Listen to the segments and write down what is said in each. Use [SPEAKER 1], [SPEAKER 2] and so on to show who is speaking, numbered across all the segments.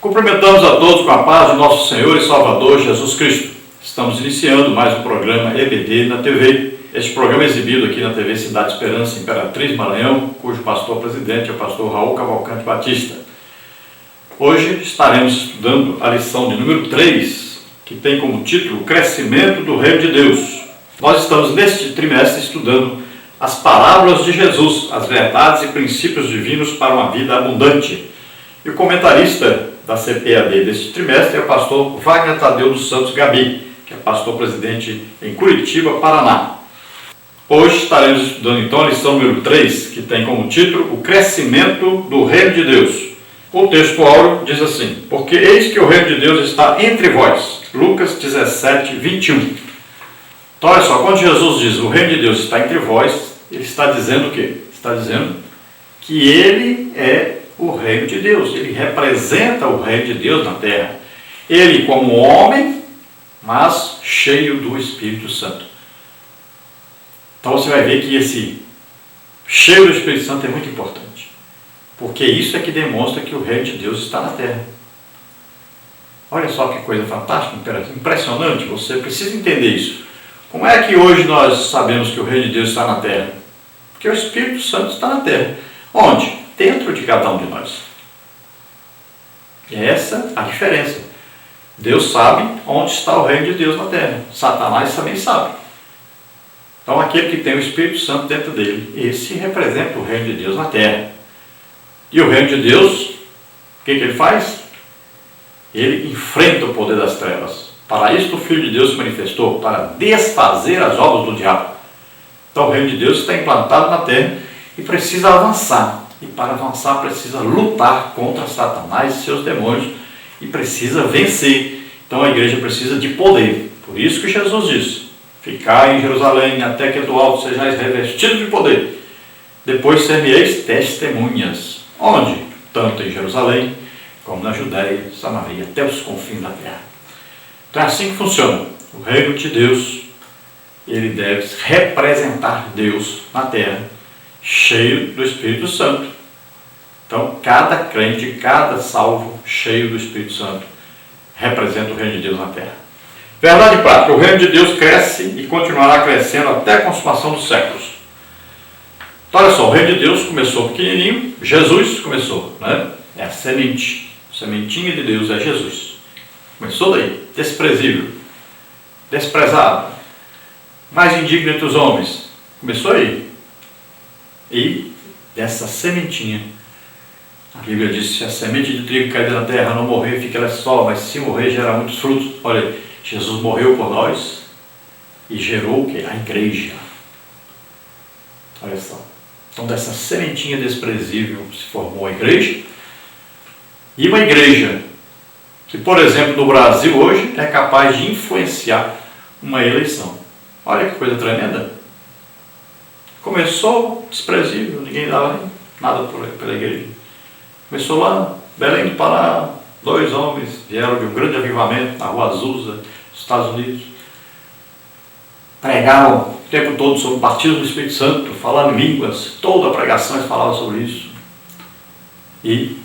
[SPEAKER 1] Cumprimentamos a todos com a paz de nosso Senhor e Salvador Jesus Cristo. Estamos iniciando mais um programa EBD na TV. Este programa é exibido aqui na TV Cidade Esperança, Imperatriz Maranhão, cujo pastor-presidente é o pastor Raul Cavalcante Batista. Hoje estaremos estudando a lição de número 3, que tem como título Crescimento do Reino de Deus. Nós estamos neste trimestre estudando as parábolas de Jesus, as verdades e princípios divinos para uma vida abundante. E o comentarista da CPAD deste trimestre é o pastor Wagner Tadeu dos Santos Gabi, que é pastor-presidente em Curitiba, Paraná. Hoje estaremos estudando então a lição número 3, que tem como título O Crescimento do Reino de Deus. O texto áureo diz assim: Porque eis que o reino de Deus está entre vós. Lucas 17, 21. Então olha só, quando Jesus diz o reino de Deus está entre vós, ele está dizendo o quê? Está dizendo que ele é o reino de Deus, ele representa o reino de Deus na terra. Ele como homem, mas cheio do Espírito Santo. Então você vai ver que esse cheio do Espírito Santo é muito importante, porque isso é que demonstra que o reino de Deus está na terra. Olha só que coisa fantástica, impressionante, você precisa entender isso. Como é que hoje nós sabemos que o reino de Deus está na terra? Porque o Espírito Santo está na terra. Onde? Dentro de cada um de nós. Essa é a diferença. Deus sabe onde está o reino de Deus na terra. Satanás também sabe. Então aquele que tem o Espírito Santo dentro dele, esse representa o reino de Deus na terra. E o reino de Deus, o que ele faz? Ele enfrenta o poder das trevas. Para isso o Filho de Deus se manifestou, para desfazer as obras do diabo. Então o reino de Deus está implantado na terra e precisa avançar. E para avançar precisa lutar contra Satanás e seus demônios e precisa vencer. Então a igreja precisa de poder. Por isso que Jesus disse: Ficai em Jerusalém até que do alto sejais revestidos de poder. Depois ser-me-eis testemunhas. Onde? Tanto em Jerusalém como na Judéia, Samaria, até os confins da terra. Então é assim que funciona. O reino de Deus, ele deve representar Deus na terra, cheio do Espírito Santo. Então, cada crente, cada salvo cheio do Espírito Santo representa o reino de Deus na terra. Verdade prática, o reino de Deus cresce e continuará crescendo até a consumação dos séculos. Então, olha só, o reino de Deus começou pequenininho, Jesus começou, né? É a sementinha de Deus é Jesus. Começou daí, desprezível, desprezado, mais indigno entre os homens. Começou aí. E dessa sementinha, a Bíblia diz: se a semente de trigo cair na terra, não morrer, fica ela só, mas se morrer, gera muitos frutos. Olha, Jesus morreu por nós e gerou o quê? A igreja. Olha só. Então dessa sementinha desprezível se formou a igreja. E uma igreja que, por exemplo, no Brasil hoje, é capaz de influenciar uma eleição. Olha que coisa tremenda. Começou desprezível, ninguém dava nem nada pela igreja. Começou lá, Belém do Pará, 2 homens vieram de um grande avivamento na Rua Azusa, nos Estados Unidos. Pregavam o tempo todo sobre o batismo do Espírito Santo, falando em línguas, toda a pregação eles falavam sobre isso. E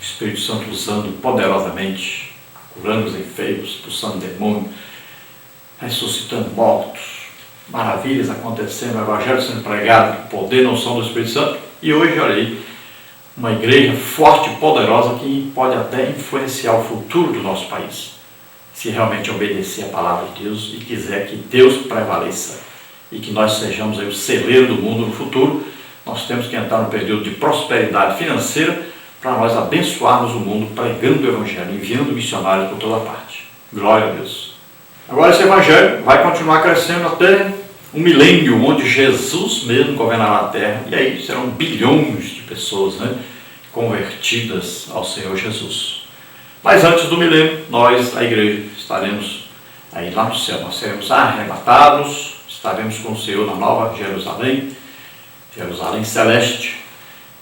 [SPEAKER 1] o Espírito Santo usando poderosamente, curando os enfermos, expulsando demônios, ressuscitando mortos. Maravilhas acontecendo, o Evangelho sendo pregado, poder não são do Espírito Santo. E hoje, olha aí, uma igreja forte e poderosa que pode até influenciar o futuro do nosso país, se realmente obedecer a palavra de Deus e quiser que Deus prevaleça e que nós sejamos aí o celeiro do mundo no futuro. Nós temos que entrar num período de prosperidade financeira para nós abençoarmos o mundo pregando o Evangelho, enviando missionários por toda parte. Glória a Deus. Agora esse Evangelho vai continuar crescendo até um milênio, onde Jesus mesmo governará a terra, e aí serão bilhões de pessoas, né, convertidas ao Senhor Jesus. Mas antes do milênio, nós, a igreja, estaremos aí lá no céu, nós seremos arrebatados, estaremos com o Senhor na nova Jerusalém, Jerusalém celeste,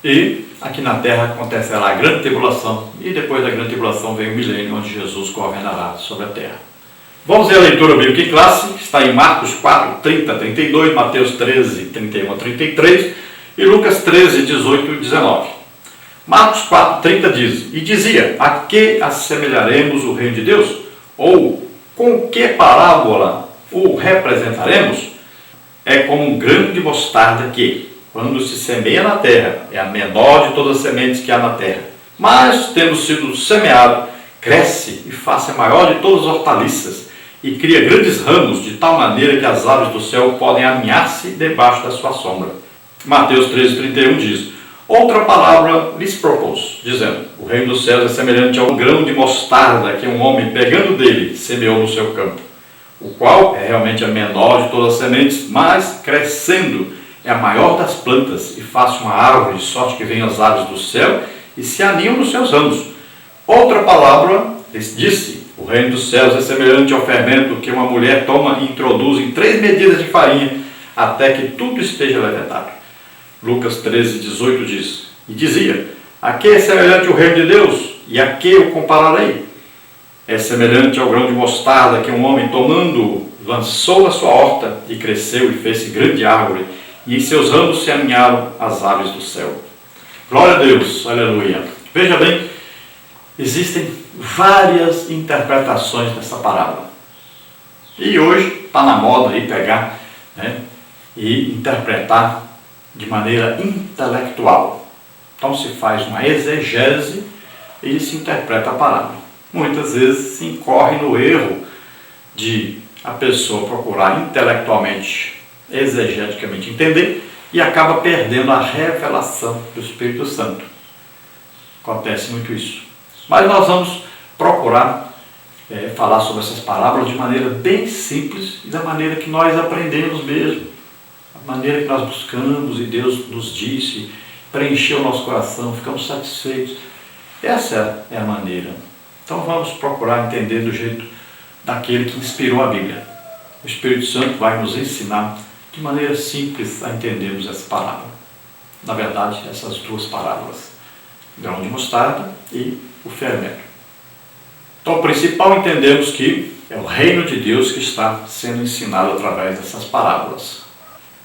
[SPEAKER 1] e aqui na terra acontecerá a grande tribulação, e depois da grande tribulação vem o milênio, onde Jesus governará sobre a terra. Vamos ver a leitura bíblica em classe, está em Marcos 4, 30 a 32, Mateus 13, 31 a 33 e Lucas 13, 18 e 19. Marcos 4,30 diz: E dizia, a que assemelharemos o reino de Deus? Ou com que parábola o representaremos? É como um grão de mostarda que, quando se semeia na terra, é a menor de todas as sementes que há na terra. Mas, tendo sido semeado, cresce e faz-se a maior de todas as hortaliças, e cria grandes ramos, de tal maneira que as aves do céu podem aninhar-se debaixo da sua sombra. Mateus 13,31 diz: Outra palavra lhes propôs, dizendo: O reino dos céus é semelhante a um grão de mostarda que um homem, pegando dele, semeou no seu campo, o qual é realmente a menor de todas as sementes, mas, crescendo, é a maior das plantas, e faz uma árvore, de sorte que venham as aves do céu e se aninham nos seus ramos. Outra palavra lhes disse: O reino dos céus é semelhante ao fermento que uma mulher toma e introduz em 3 medidas de farinha, até que tudo esteja levedado. Lucas 13,18 diz: E dizia, a que é semelhante o reino de Deus? E a que o compararei? É semelhante ao grão de mostarda que um homem, tomando-o, lançou na sua horta, e cresceu e fez-se grande árvore, e em seus ramos se aninharam as aves do céu. Glória a Deus, aleluia. Veja bem, existem várias interpretações dessa parábola. E hoje está na moda aí pegar, e interpretar de maneira intelectual. Então se faz uma exegese e se interpreta a parábola. Muitas vezes se incorre no erro de a pessoa procurar intelectualmente, exegeticamente entender e acaba perdendo a revelação do Espírito Santo. Acontece muito isso. Mas nós vamos procurar falar sobre essas parábolas de maneira bem simples e da maneira que nós aprendemos mesmo. A maneira que nós buscamos e Deus nos disse, preencheu o nosso coração, ficamos satisfeitos. Essa é a maneira. Então vamos procurar entender do jeito daquele que inspirou a Bíblia. O Espírito Santo vai nos ensinar de maneira simples a entendermos essa parábola. Na verdade, essas 2 parábolas, grão de mostarda e o fermento. Então, o principal entendemos que é o reino de Deus que está sendo ensinado através dessas parábolas.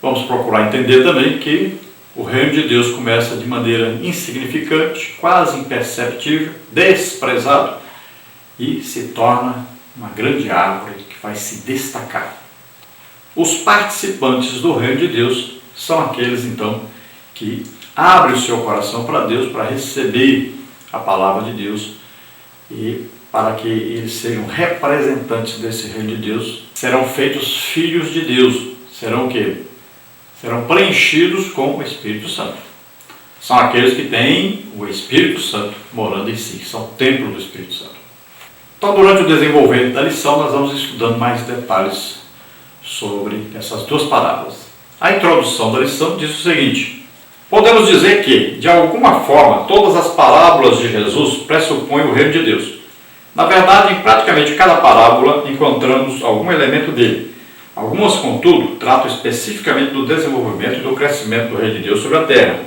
[SPEAKER 1] Vamos procurar entender também que o reino de Deus começa de maneira insignificante, quase imperceptível, desprezado, e se torna uma grande árvore que vai se destacar. Os participantes do reino de Deus são aqueles, então, que abrem o seu coração para Deus, para receber a palavra de Deus, e para que eles sejam representantes desse reino de Deus, serão feitos filhos de Deus. Serão o quê? Serão preenchidos com o Espírito Santo. São aqueles que têm o Espírito Santo morando em si, são o templo do Espírito Santo. Então, durante o desenvolvimento da lição, nós vamos estudando mais detalhes sobre essas 2 parábolas. A introdução da lição diz o seguinte: podemos dizer que, de alguma forma, todas as parábolas de Jesus pressupõem o reino de Deus. Na verdade, em praticamente cada parábola encontramos algum elemento dele. Algumas, contudo, tratam especificamente do desenvolvimento e do crescimento do reino de Deus sobre a terra.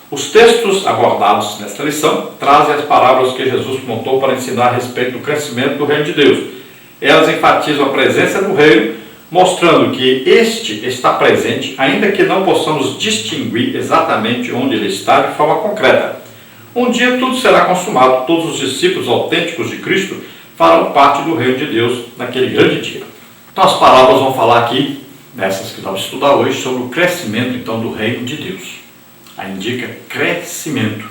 [SPEAKER 1] Os textos abordados nesta lição trazem as parábolas que Jesus montou para ensinar a respeito do crescimento do reino de Deus. Elas enfatizam a presença do reino, mostrando que este está presente, ainda que não possamos distinguir exatamente onde ele está de forma concreta. Um dia tudo será consumado, todos os discípulos autênticos de Cristo farão parte do reino de Deus naquele grande dia. Então as parábolas vão falar aqui, nessas que vamos estudar hoje, sobre o crescimento então do reino de Deus. Aí indica crescimento.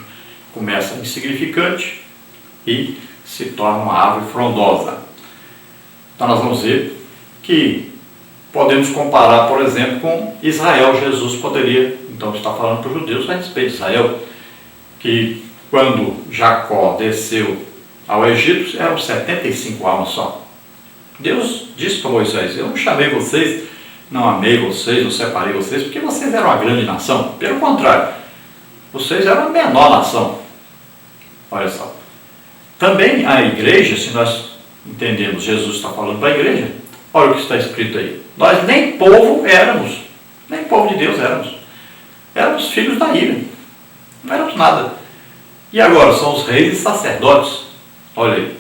[SPEAKER 1] Começa insignificante e se torna uma árvore frondosa. Então nós vamos ver que podemos comparar, por exemplo, com Israel. Jesus poderia, então, estar falando para os judeus a respeito de Israel, que quando Jacó desceu ao Egito, eram 75 almas só. Deus disse para Moisés: eu não chamei vocês, não amei vocês, não separei vocês, porque vocês eram uma grande nação. Pelo contrário, vocês eram a menor nação. Olha só. Também a igreja, se nós entendemos, Jesus está falando para a igreja, olha o que está escrito aí. Nós nem povo éramos, nem povo de Deus éramos. Éramos filhos da ira. Não éramos nada. E agora são os reis e sacerdotes. Olha aí.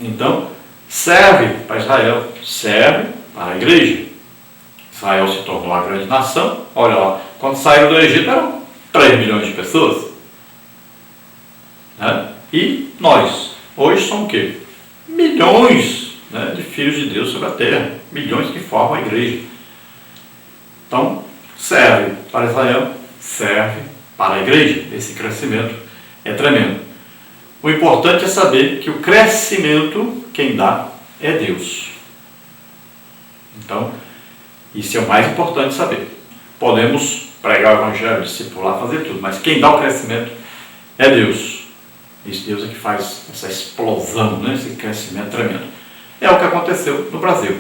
[SPEAKER 1] Então, serve para Israel, serve para a igreja. Israel se tornou uma grande nação. Olha lá, quando saíram do Egito eram 3 milhões de pessoas. né? E nós, hoje somos o quê? Milhões, né, de filhos de Deus sobre a terra, milhões que formam a igreja. Então, serve para Israel, serve para a igreja. Esse crescimento é tremendo. O importante é saber que o crescimento, quem dá, é Deus. Então, isso é o mais importante saber. Podemos pregar o evangelho, discipular, fazer tudo, mas quem dá o crescimento é Deus. Esse Deus é que faz essa explosão, né? Esse crescimento tremendo. É o que aconteceu no Brasil.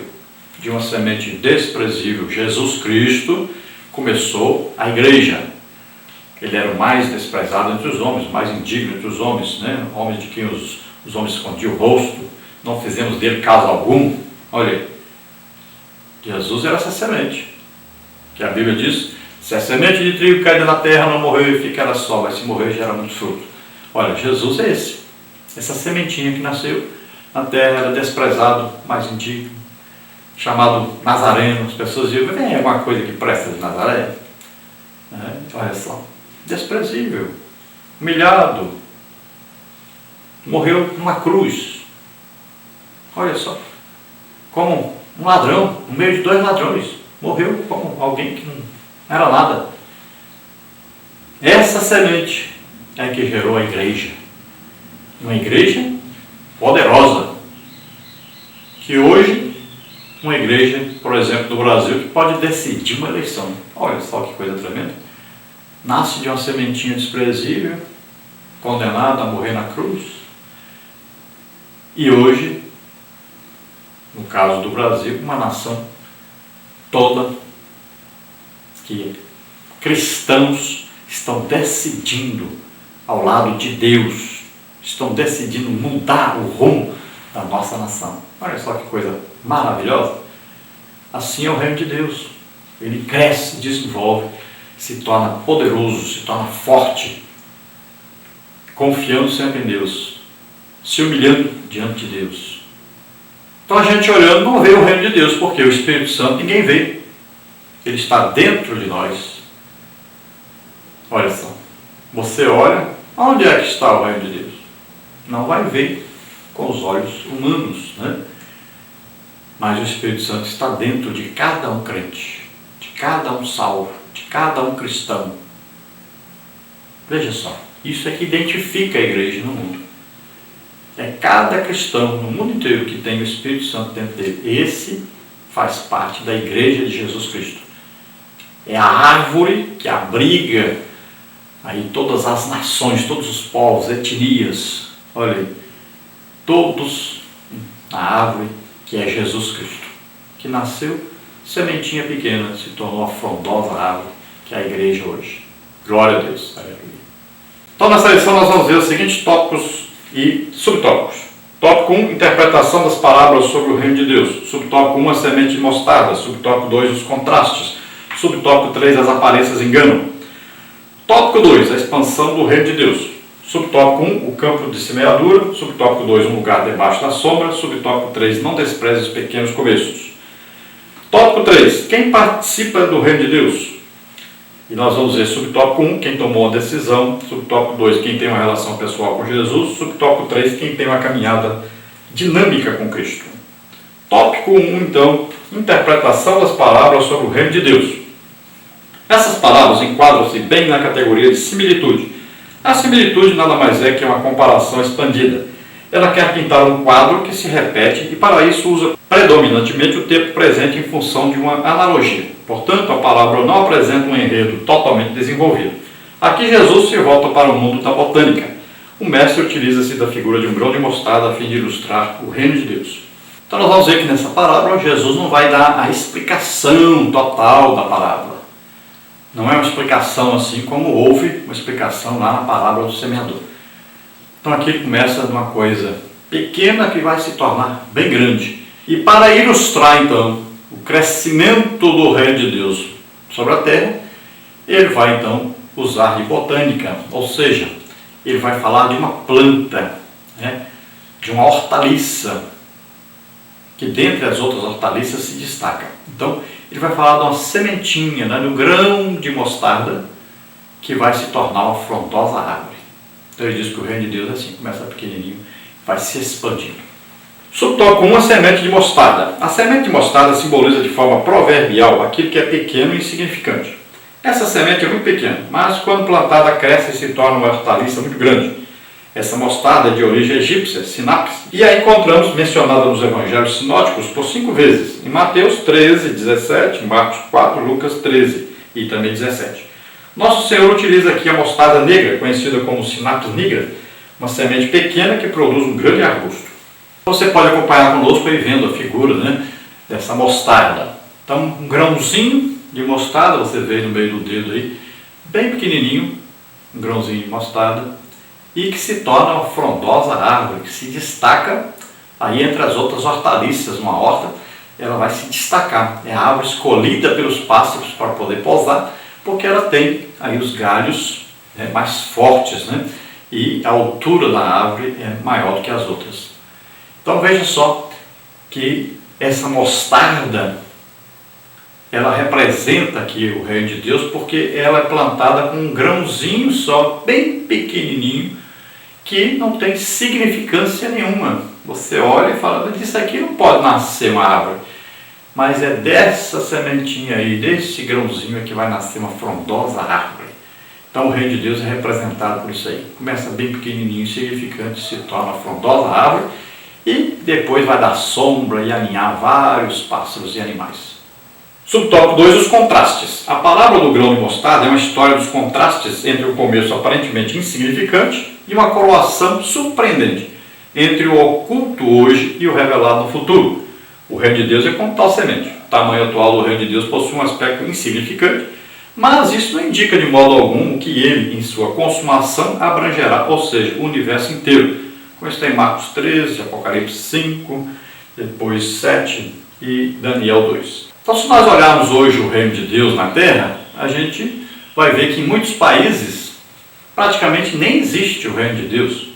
[SPEAKER 1] De uma semente desprezível, Jesus Cristo, começou a igreja. Ele era o mais desprezado entre os homens, o mais indigno entre os homens, né? Homem de quem os homens escondiam o rosto. Não fizemos dele caso algum. Olha aí. Jesus era essa semente. Que a Bíblia diz, se a semente de trigo cair na terra, não morreu e ficará só, mas se morrer, gera muito fruto. Olha, Jesus é esse. Essa sementinha que nasceu na terra, era desprezado, mais indigno, chamado Nazareno. As pessoas diziam, vem alguma coisa que presta de Nazaré? Olha só, desprezível, humilhado, morreu numa cruz. Olha só, como um ladrão, no meio de dois ladrões, morreu como alguém que não era nada. Essa semente é que gerou a igreja. Uma igreja poderosa, que hoje, uma igreja, por exemplo, do Brasil, que pode decidir uma eleição. Olha só que coisa tremenda. Nasce de uma sementinha desprezível, condenada a morrer na cruz. E hoje, no caso do Brasil, uma nação toda que cristãos estão decidindo ao lado de Deus, estão decidindo mudar o rumo da nossa nação. Olha só que coisa maravilhosa. Assim é o reino de Deus. Ele cresce, desenvolve, se torna poderoso, se torna forte, confiando sempre em Deus, se humilhando diante de Deus. Então a gente olhando não vê o reino de Deus, porque o Espírito Santo ninguém vê. Ele está dentro de nós. Olha só, você olha, onde é que está o reino de Deus? Não vai ver com os olhos humanos, né? Mas o Espírito Santo está dentro de cada um crente, de cada um salvo, de cada um cristão. Veja só, isso é que identifica a igreja no mundo. É cada cristão no mundo inteiro que tem o Espírito Santo dentro dele. Esse faz parte da igreja de Jesus Cristo. É a árvore que abriga aí todas as nações, todos os povos, etnias. Olha aí, todos na árvore que é Jesus Cristo, que nasceu sementinha pequena, se tornou a frondosa árvore que é a igreja hoje. Glória a Deus. Aleluia. Então nessa lição nós vamos ver os seguintes tópicos e subtópicos. Tópico 1, interpretação das parábolas sobre o reino de Deus. Subtópico 1, a semente de mostarda. Subtópico 2, os contrastes. Subtópico 3, as aparências enganam. Tópico 2, a expansão do reino de Deus. Subtópico 1, o campo de semeadura. Subtópico 2, um lugar debaixo da sombra. Subtópico 3, não despreze os pequenos começos. Tópico 3, quem participa do reino de Deus? E nós vamos ver subtópico 1, quem tomou a decisão. Subtópico 2, quem tem uma relação pessoal com Jesus. Subtópico 3, quem tem uma caminhada dinâmica com Cristo. Tópico 1, então, interpretação das parábolas sobre o reino de Deus. Essas parábolas enquadram-se bem na categoria de similitude. A similitude nada mais é que uma comparação expandida. Ela quer pintar um quadro que se repete e para isso usa predominantemente o tempo presente em função de uma analogia. Portanto, a parábola não apresenta um enredo totalmente desenvolvido. Aqui Jesus se volta para o mundo da botânica. O mestre utiliza-se da figura de um grão de mostarda a fim de ilustrar o reino de Deus. Então nós vamos ver que nessa parábola Jesus não vai dar a explicação total da parábola. Não é uma explicação assim como houve uma explicação lá na parábola do semeador. Então aqui ele começa de uma coisa pequena que vai se tornar bem grande. E para ilustrar então o crescimento do reino de Deus sobre a terra, ele vai então usar de botânica, ou seja, ele vai falar de uma planta, né, de uma hortaliça, que dentre as outras hortaliças se destaca. Então, ele vai falar de uma sementinha, né, de um grão de mostarda, que vai se tornar uma frondosa árvore. Então ele diz que o reino de Deus é assim, começa pequenininho, vai se expandindo. Subtópico 1, a semente de mostarda. A semente de mostarda simboliza de forma proverbial aquilo que é pequeno e insignificante. Essa semente é muito pequena, mas quando plantada cresce e se torna uma hortaliça muito grande. Essa mostarda é de origem egípcia, sinapse, e a encontramos mencionada nos evangelhos sinóticos por 5 vezes, em Mateus 13, 17, Marcos 4, Lucas 13 e também 17. Nosso Senhor utiliza aqui a mostarda negra, conhecida como sinapse nigra, uma semente pequena que produz um grande arbusto. Você pode acompanhar conosco aí vendo a figura, dessa mostarda. Então, um grãozinho de mostarda, você vê no meio do dedo aí, bem pequenininho, um grãozinho de mostarda, e que se torna uma frondosa árvore, que se destaca aí entre as outras hortaliças, uma horta, ela vai se destacar. É a árvore escolhida pelos pássaros para poder pousar, porque ela tem aí os galhos mais fortes, e a altura da árvore é maior do que as outras. Então veja só que essa mostarda, ela representa aqui o reino de Deus, porque ela é plantada com um grãozinho só, bem pequenininho, que não tem significância nenhuma. Você olha e fala, isso aqui não pode nascer uma árvore. Mas é dessa sementinha aí, desse grãozinho, que vai nascer uma frondosa árvore. Então o reino de Deus é representado por isso aí. Começa bem pequenininho, insignificante, se torna uma frondosa árvore, e depois vai dar sombra e aninhar vários pássaros e animais. Subtópico 2, os contrastes. A parábola do grão de mostarda é uma história dos contrastes entre o começo aparentemente insignificante e uma coroação surpreendente entre o oculto hoje e o revelado no futuro. O reino de Deus é como tal semente. O tamanho atual do reino de Deus possui um aspecto insignificante, mas isso não indica de modo algum que ele, em sua consumação, abrangerá, ou seja, o universo inteiro. Como está em Marcos 13, Apocalipse 5, depois 7 e Daniel 2. Então, se nós olharmos hoje o reino de Deus na Terra, a gente vai ver que em muitos países praticamente nem existe o reino de Deus,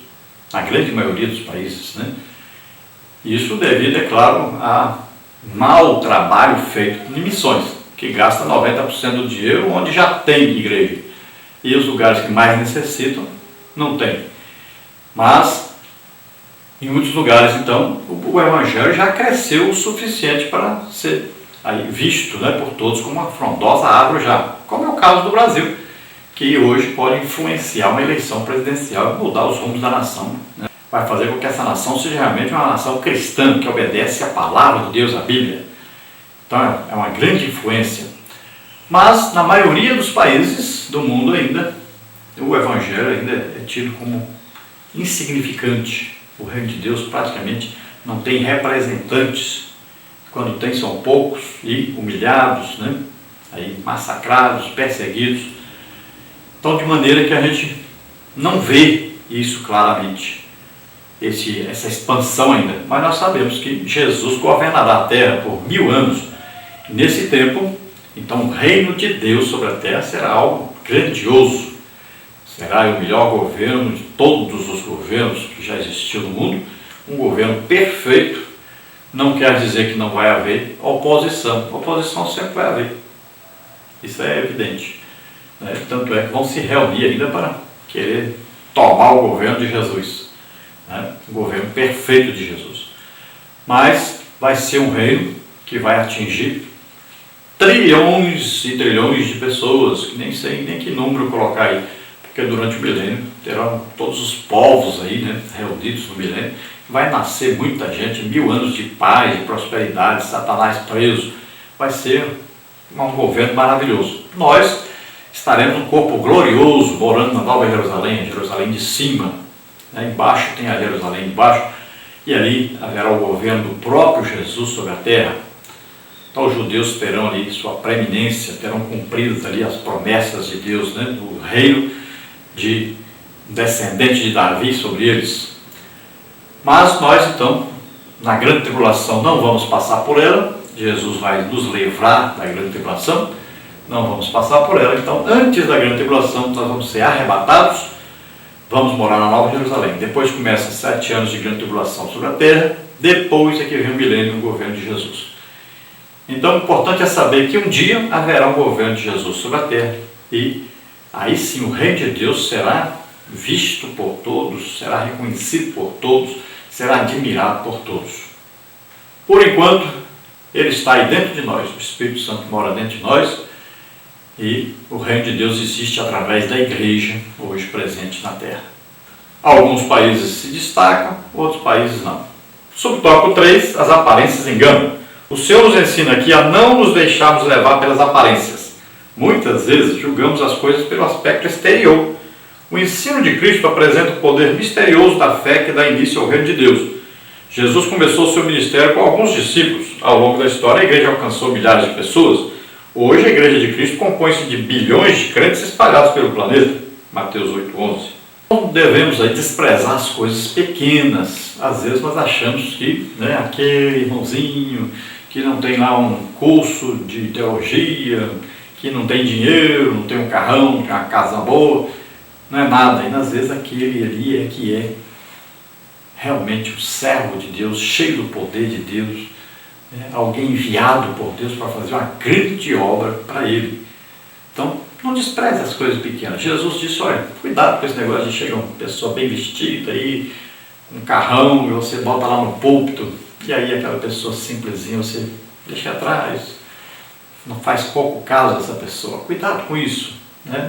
[SPEAKER 1] na grande maioria dos países, Isso devido, é claro, a mau trabalho feito em missões, que gasta 90% do dinheiro onde já tem igreja, e os lugares que mais necessitam não tem. Mas em muitos lugares, então, o evangelho já cresceu o suficiente para ser aí visto por todos como uma frondosa árvore já, como é o caso do Brasil, que hoje pode influenciar uma eleição presidencial e mudar os rumos da nação. Vai fazer com que essa nação seja realmente uma nação cristã, que obedece à palavra de Deus, à Bíblia. Então é uma grande influência. Mas na maioria dos países do mundo ainda, o evangelho ainda é tido como insignificante. O reino de Deus praticamente não tem representantes. Quando tem, são poucos e humilhados, aí massacrados, perseguidos. Então, de maneira que a gente não vê isso claramente, essa expansão ainda. Mas nós sabemos que Jesus governará a terra por 1000 anos. E nesse tempo, então, o reino de Deus sobre a terra será algo grandioso. Será o melhor governo de todos os governos que já existiu no mundo, um governo perfeito. Não quer dizer que não vai haver oposição. Oposição sempre vai haver. Isso é evidente. Tanto é que vão se reunir ainda para querer tomar o governo de Jesus. O governo perfeito de Jesus. Mas vai ser um reino que vai atingir trilhões e trilhões de pessoas, que nem sei nem que número colocar aí. Porque durante o milênio terão todos os povos aí, reunidos no milênio. Vai nascer muita gente, 1000 anos de paz, de prosperidade, Satanás preso. Vai ser um governo maravilhoso. Nós estaremos num corpo glorioso, morando na Nova Jerusalém, a Jerusalém de cima. Embaixo tem a Jerusalém de baixo, e ali haverá o governo do próprio Jesus sobre a terra. Então os judeus terão ali sua preeminência, terão cumpridas ali as promessas de Deus, do reino de descendente de Davi sobre eles. Mas nós, então, na grande tribulação, não vamos passar por ela. Jesus vai nos livrar da grande tribulação, não vamos passar por ela. Então, antes da grande tribulação, nós vamos ser arrebatados, vamos morar na Nova Jerusalém. Depois começa 7 anos de grande tribulação sobre a terra, depois é que vem o milênio no governo de Jesus. Então, o importante é saber que um dia haverá um governo de Jesus sobre a terra, e aí sim o reino de Deus será visto por todos, será reconhecido por todos, será admirado por todos. Por enquanto, ele está aí dentro de nós, o Espírito Santo mora dentro de nós e o reino de Deus existe através da igreja, hoje presente na terra. Alguns países se destacam, outros países não. Subtópico 3, as aparências enganam. O Senhor nos ensina aqui a não nos deixarmos levar pelas aparências. Muitas vezes julgamos as coisas pelo aspecto exterior. O ensino de Cristo apresenta o poder misterioso da fé que dá início ao reino de Deus. Jesus começou seu ministério com alguns discípulos. Ao longo da história, a igreja alcançou milhares de pessoas. Hoje, a igreja de Cristo compõe-se de bilhões de crentes espalhados pelo planeta. Mateus 8:11. Não devemos aí desprezar as coisas pequenas. Às vezes nós achamos que aquele irmãozinho que não tem lá um curso de teologia, que não tem dinheiro, não tem um carrão, não tem uma casa boa, não é nada. E às vezes aquele ali é que é realmente o servo de Deus, cheio do poder de Deus, alguém enviado por Deus para fazer uma grande obra para ele. Então, não despreze as coisas pequenas. Jesus disse, olha, cuidado com esse negócio de chegar uma pessoa bem vestida aí, um carrão, e você bota lá no púlpito, e aí aquela pessoa simplesinha você deixa atrás, não faz pouco caso dessa pessoa. Cuidado com isso,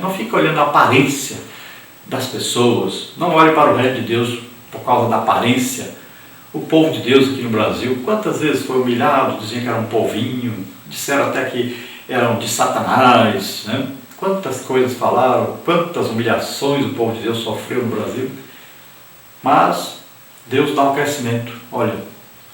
[SPEAKER 1] Não fique olhando a aparência das pessoas, não olhe para o reino de Deus por causa da aparência. O povo de Deus aqui no Brasil, quantas vezes foi humilhado, diziam que era um povinho, disseram até que eram de Satanás, Quantas coisas falaram, quantas humilhações o povo de Deus sofreu no Brasil. Mas Deus dá o crescimento. Olha,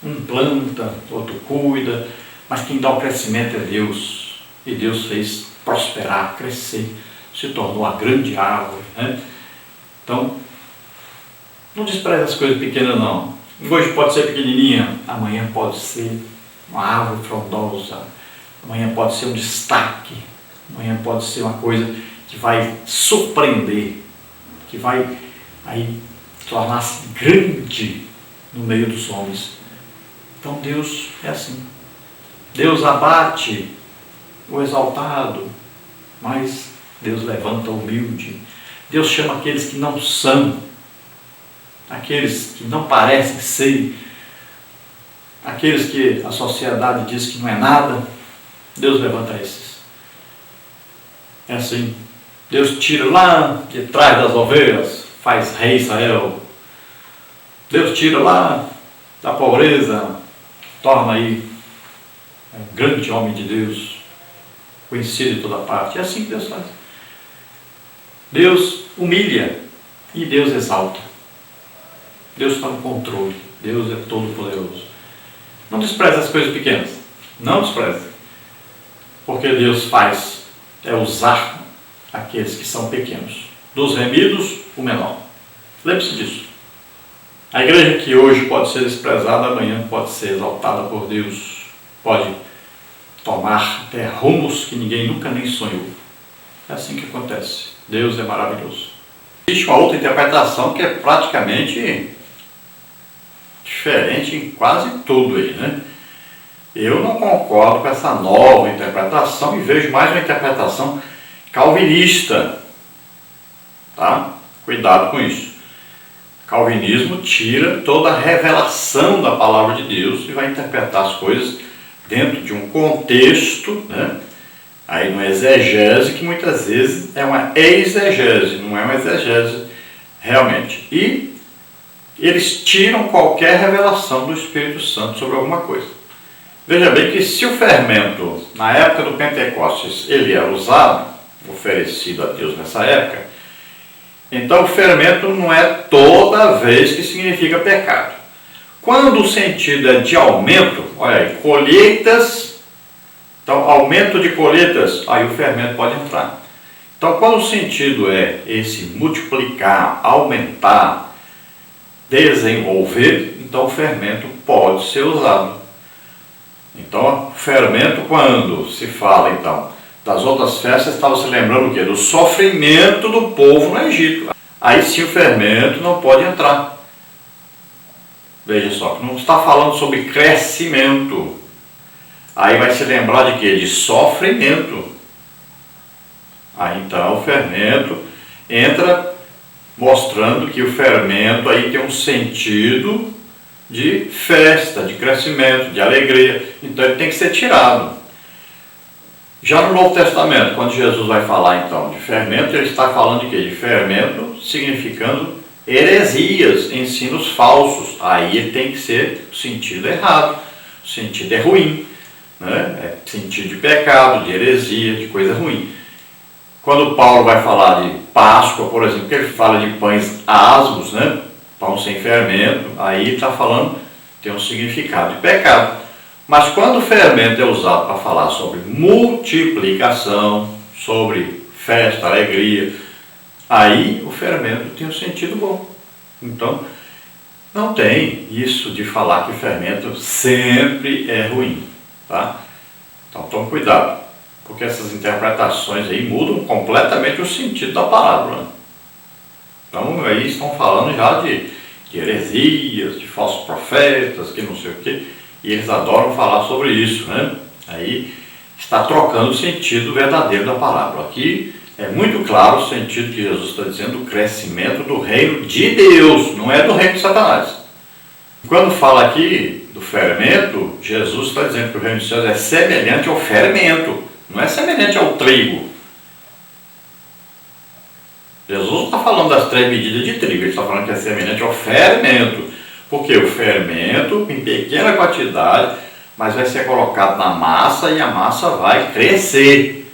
[SPEAKER 1] um planta, outro cuida, mas quem dá o crescimento é Deus. E Deus fez prosperar, crescer, se tornou uma grande árvore. Então, não despreze as coisas pequenas não. Hoje pode ser pequenininha, amanhã pode ser uma árvore frondosa, amanhã pode ser um destaque, amanhã pode ser uma coisa que vai surpreender, que vai aí tornar-se grande no meio dos homens. Então Deus é assim. Deus abate o exaltado, mas Deus levanta o humilde. Deus chama aqueles que não são, aqueles que não parecem ser, aqueles que a sociedade diz que não é nada. Deus levanta esses. É assim, Deus tira lá de trás das ovelhas, faz rei Israel. Deus tira lá da pobreza, torna aí um grande homem de Deus, conhecido em toda parte. É assim que Deus faz. Deus humilha e Deus exalta. Deus está no controle, Deus é todo poderoso. Não despreze as coisas pequenas, não despreze, porque Deus faz usar aqueles que são pequenos, dos remidos, o menor. Lembre-se disso. A igreja que hoje pode ser desprezada, amanhã pode ser exaltada por Deus, pode tomar até rumos que ninguém nunca nem sonhou. É assim que acontece. Deus é maravilhoso. Existe uma outra interpretação que é praticamente diferente em quase tudo aí, Eu não concordo com essa nova interpretação e vejo mais uma interpretação calvinista, tá? Cuidado com isso. Calvinismo tira toda a revelação da palavra de Deus e vai interpretar as coisas dentro de um contexto, Aí no exegese, que muitas vezes é uma exegese, não é uma exegese realmente. E eles tiram qualquer revelação do Espírito Santo sobre alguma coisa. Veja bem que se o fermento, na época do Pentecostes, ele era usado, oferecido a Deus nessa época, então o fermento não é toda vez que significa pecado. Quando o sentido é de aumento, olha aí, colheitas, então aumento de colheitas, aí o fermento pode entrar. Então quando o sentido é esse multiplicar, aumentar, desenvolver, então o fermento pode ser usado. Então, fermento, quando se fala, então, das outras festas, estava se lembrando o quê? Do sofrimento do povo no Egito. Aí sim o fermento não pode entrar. Veja só, não está falando sobre crescimento. Aí vai se lembrar de quê? De sofrimento. Aí então o fermento entra mostrando que o fermento aí tem um sentido de festa, de crescimento, de alegria. Então ele tem que ser tirado. Já no Novo Testamento, quando Jesus vai falar então de fermento, ele está falando de quê? De fermento significando heresias, ensinos falsos. Aí ele tem que ser o sentido errado, o sentido é ruim, né? É sentido de pecado, de heresia, de coisa ruim. Quando Paulo vai falar de Páscoa, por exemplo, que ele fala de pães asmos, né? Pão sem fermento, aí está falando, tem um significado de pecado. Mas quando o fermento é usado para falar sobre multiplicação, sobre festa, alegria, aí o fermento tem um sentido bom. Então, não tem isso de falar que o fermento sempre é ruim, tá? Então, tome cuidado, porque essas interpretações aí mudam completamente o sentido da parábola. Então, aí estão falando já de heresias, de falsos profetas, que não sei o quê, e eles adoram falar sobre isso, né? Aí está trocando o sentido verdadeiro da parábola. Aqui é muito claro o sentido que Jesus está dizendo, o crescimento do reino de Deus, não é do reino de Satanás. Quando fala aqui do fermento, Jesus está dizendo que o reino de Deus é semelhante ao fermento, não é semelhante ao trigo. Jesus não está falando das 3 medidas de trigo, ele está falando que é semelhante ao fermento, porque o fermento, em pequena quantidade, mas vai ser colocado na massa e a massa vai crescer.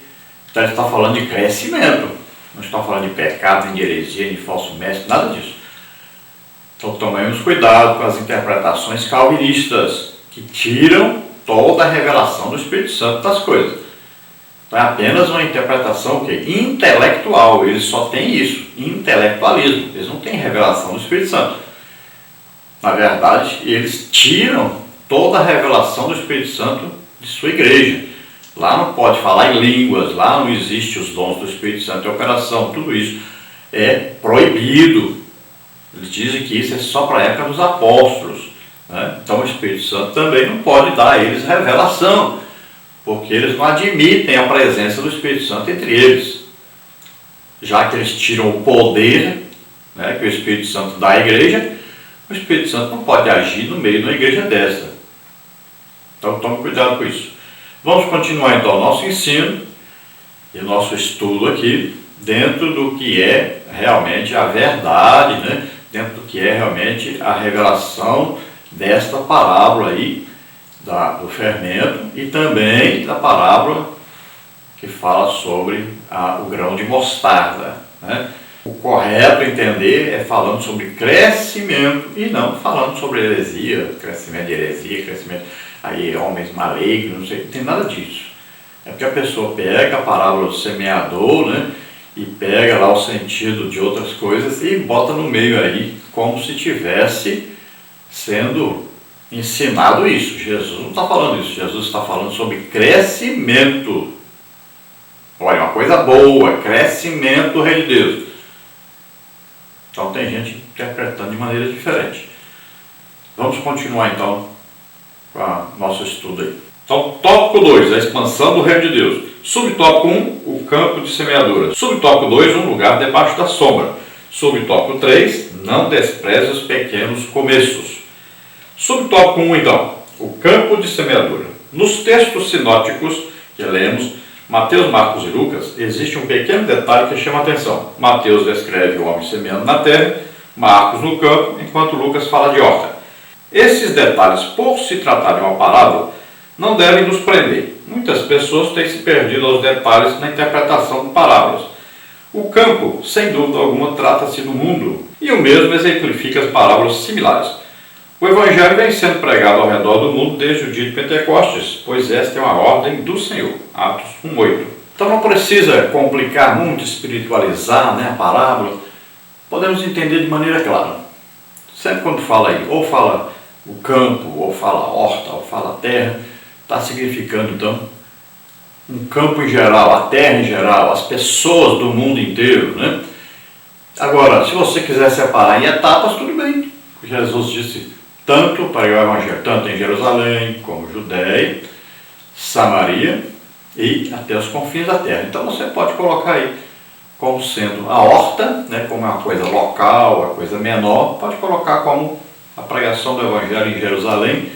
[SPEAKER 1] Então ele está falando de crescimento, não está falando de pecado, nem de heresia, nem de falso mestre, nada disso. Então tomemos cuidado com as interpretações calvinistas, que tiram toda a revelação do Espírito Santo das coisas. Então é apenas uma interpretação intelectual, eles só têm isso, intelectualismo, eles não têm revelação do Espírito Santo. Na verdade, eles tiram toda a revelação do Espírito Santo de sua igreja. Lá não pode falar em línguas, lá não existe os dons do Espírito Santo em operação, tudo isso é proibido. Eles dizem que isso é só para a época dos apóstolos, né? Então o Espírito Santo também não pode dar a eles revelação, porque eles não admitem a presença do Espírito Santo entre eles. Já que eles tiram o poder, né, que o Espírito Santo dá à igreja, o Espírito Santo não pode agir no meio de uma igreja dessa. Então tome cuidado com isso. Vamos continuar então o nosso ensino e o nosso estudo aqui, dentro do que é realmente a verdade, né? Dentro do que é realmente a revelação desta parábola aí, do fermento, e também da parábola que fala sobre o grão de mostarda, né? O correto entender é falando sobre crescimento e não falando sobre heresia, crescimento de heresia, crescimento aí homens malignos, não sei, não tem nada disso. É porque a pessoa pega a parábola do semeador, né, e pega lá o sentido de outras coisas e bota no meio aí como se tivesse sendo ensinado isso. Jesus não está falando isso, Jesus está falando sobre crescimento. Olha, uma coisa boa, crescimento do reino de Deus. Então tem gente interpretando de maneira diferente. Vamos continuar então com o nosso estudo aí. Então, tópico 2, a expansão do reino de Deus. Subtópico 1, o campo de semeadura. Subtópico 2, um lugar debaixo da sombra. Subtópico 3, não despreze os pequenos começos. Subtópico 1, então, o campo de semeadura. Nos textos sinóticos que lemos, Mateus, Marcos e Lucas, existe um pequeno detalhe que chama a atenção. Mateus descreve o homem semeando na terra, Marcos no campo, enquanto Lucas fala de horta. Esses detalhes, por se tratar de uma parábola, não devem nos prender. Muitas pessoas têm se perdido aos detalhes na interpretação de parábolas. O campo, sem dúvida alguma, trata-se do mundo, e o mesmo exemplifica as parábolas similares. O Evangelho vem sendo pregado ao redor do mundo desde o dia de Pentecostes, pois esta é uma ordem do Senhor. Atos 1:8. Então não precisa complicar muito, espiritualizar, né, a parábola. Podemos entender de maneira clara. Sempre quando fala aí, ou fala o campo, ou fala a horta, ou fala a terra, está significando então um campo em geral, a terra em geral, as pessoas do mundo inteiro, né? Agora, se você quiser separar em etapas, tudo bem. Jesus disse tanto para o Evangelho, tanto em Jerusalém, como Judéia, Samaria e até os confins da terra. Então você pode colocar aí como sendo a horta, né, como é uma coisa local, uma coisa menor, pode colocar como a pregação do Evangelho em Jerusalém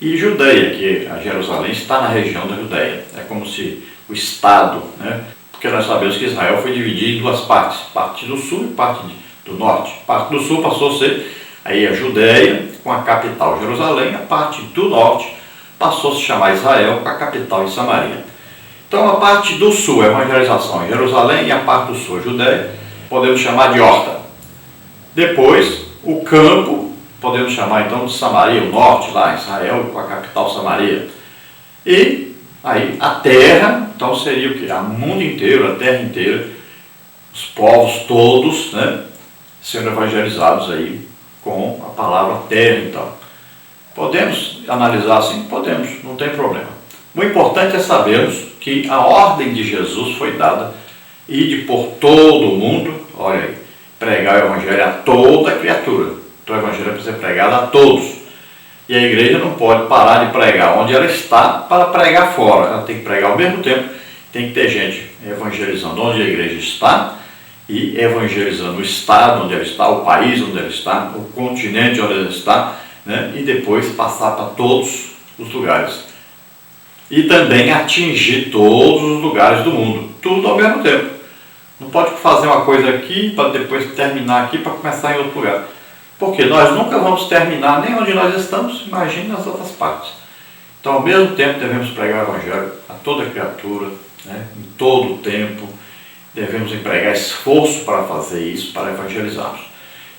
[SPEAKER 1] e Judeia, que a Jerusalém está na região da Judeia. É como se o Estado, né, porque nós sabemos que Israel foi dividido em duas partes, parte do sul e parte do norte. Parte do sul passou a ser aí a Judeia, com a capital Jerusalém, a parte do norte passou a se chamar Israel, com a capital em Samaria. Então a parte do sul, a evangelização em Jerusalém, e a parte do sul, a Judeia, podemos chamar de horta. Depois, o campo, podemos chamar então de Samaria, o norte, lá em Israel, com a capital Samaria. E aí a terra, então seria o quê? O mundo inteiro, a terra inteira, os povos todos, né, sendo evangelizados aí com a palavra terra, então. Podemos analisar assim? Podemos, não tem problema. O importante é sabermos que a ordem de Jesus foi dada e de por todo o mundo, olha aí, pregar o Evangelho a toda criatura. Então o Evangelho precisa ser pregado a todos. E a igreja não pode parar de pregar onde ela está para pregar fora. Ela tem que pregar ao mesmo tempo. Tem que ter gente evangelizando onde a igreja está e evangelizando o estado onde ela está, o país onde ela está, o continente onde ela está, né? E depois passar para todos os lugares. E também atingir todos os lugares do mundo, tudo ao mesmo tempo. Não pode fazer uma coisa aqui para depois terminar aqui para começar em outro lugar. Porque nós nunca vamos terminar nem onde nós estamos, imagine nas outras partes. Então, ao mesmo tempo, devemos pregar o Evangelho a toda criatura, né, em todo o tempo. Devemos empregar esforço para fazer isso, para evangelizarmos.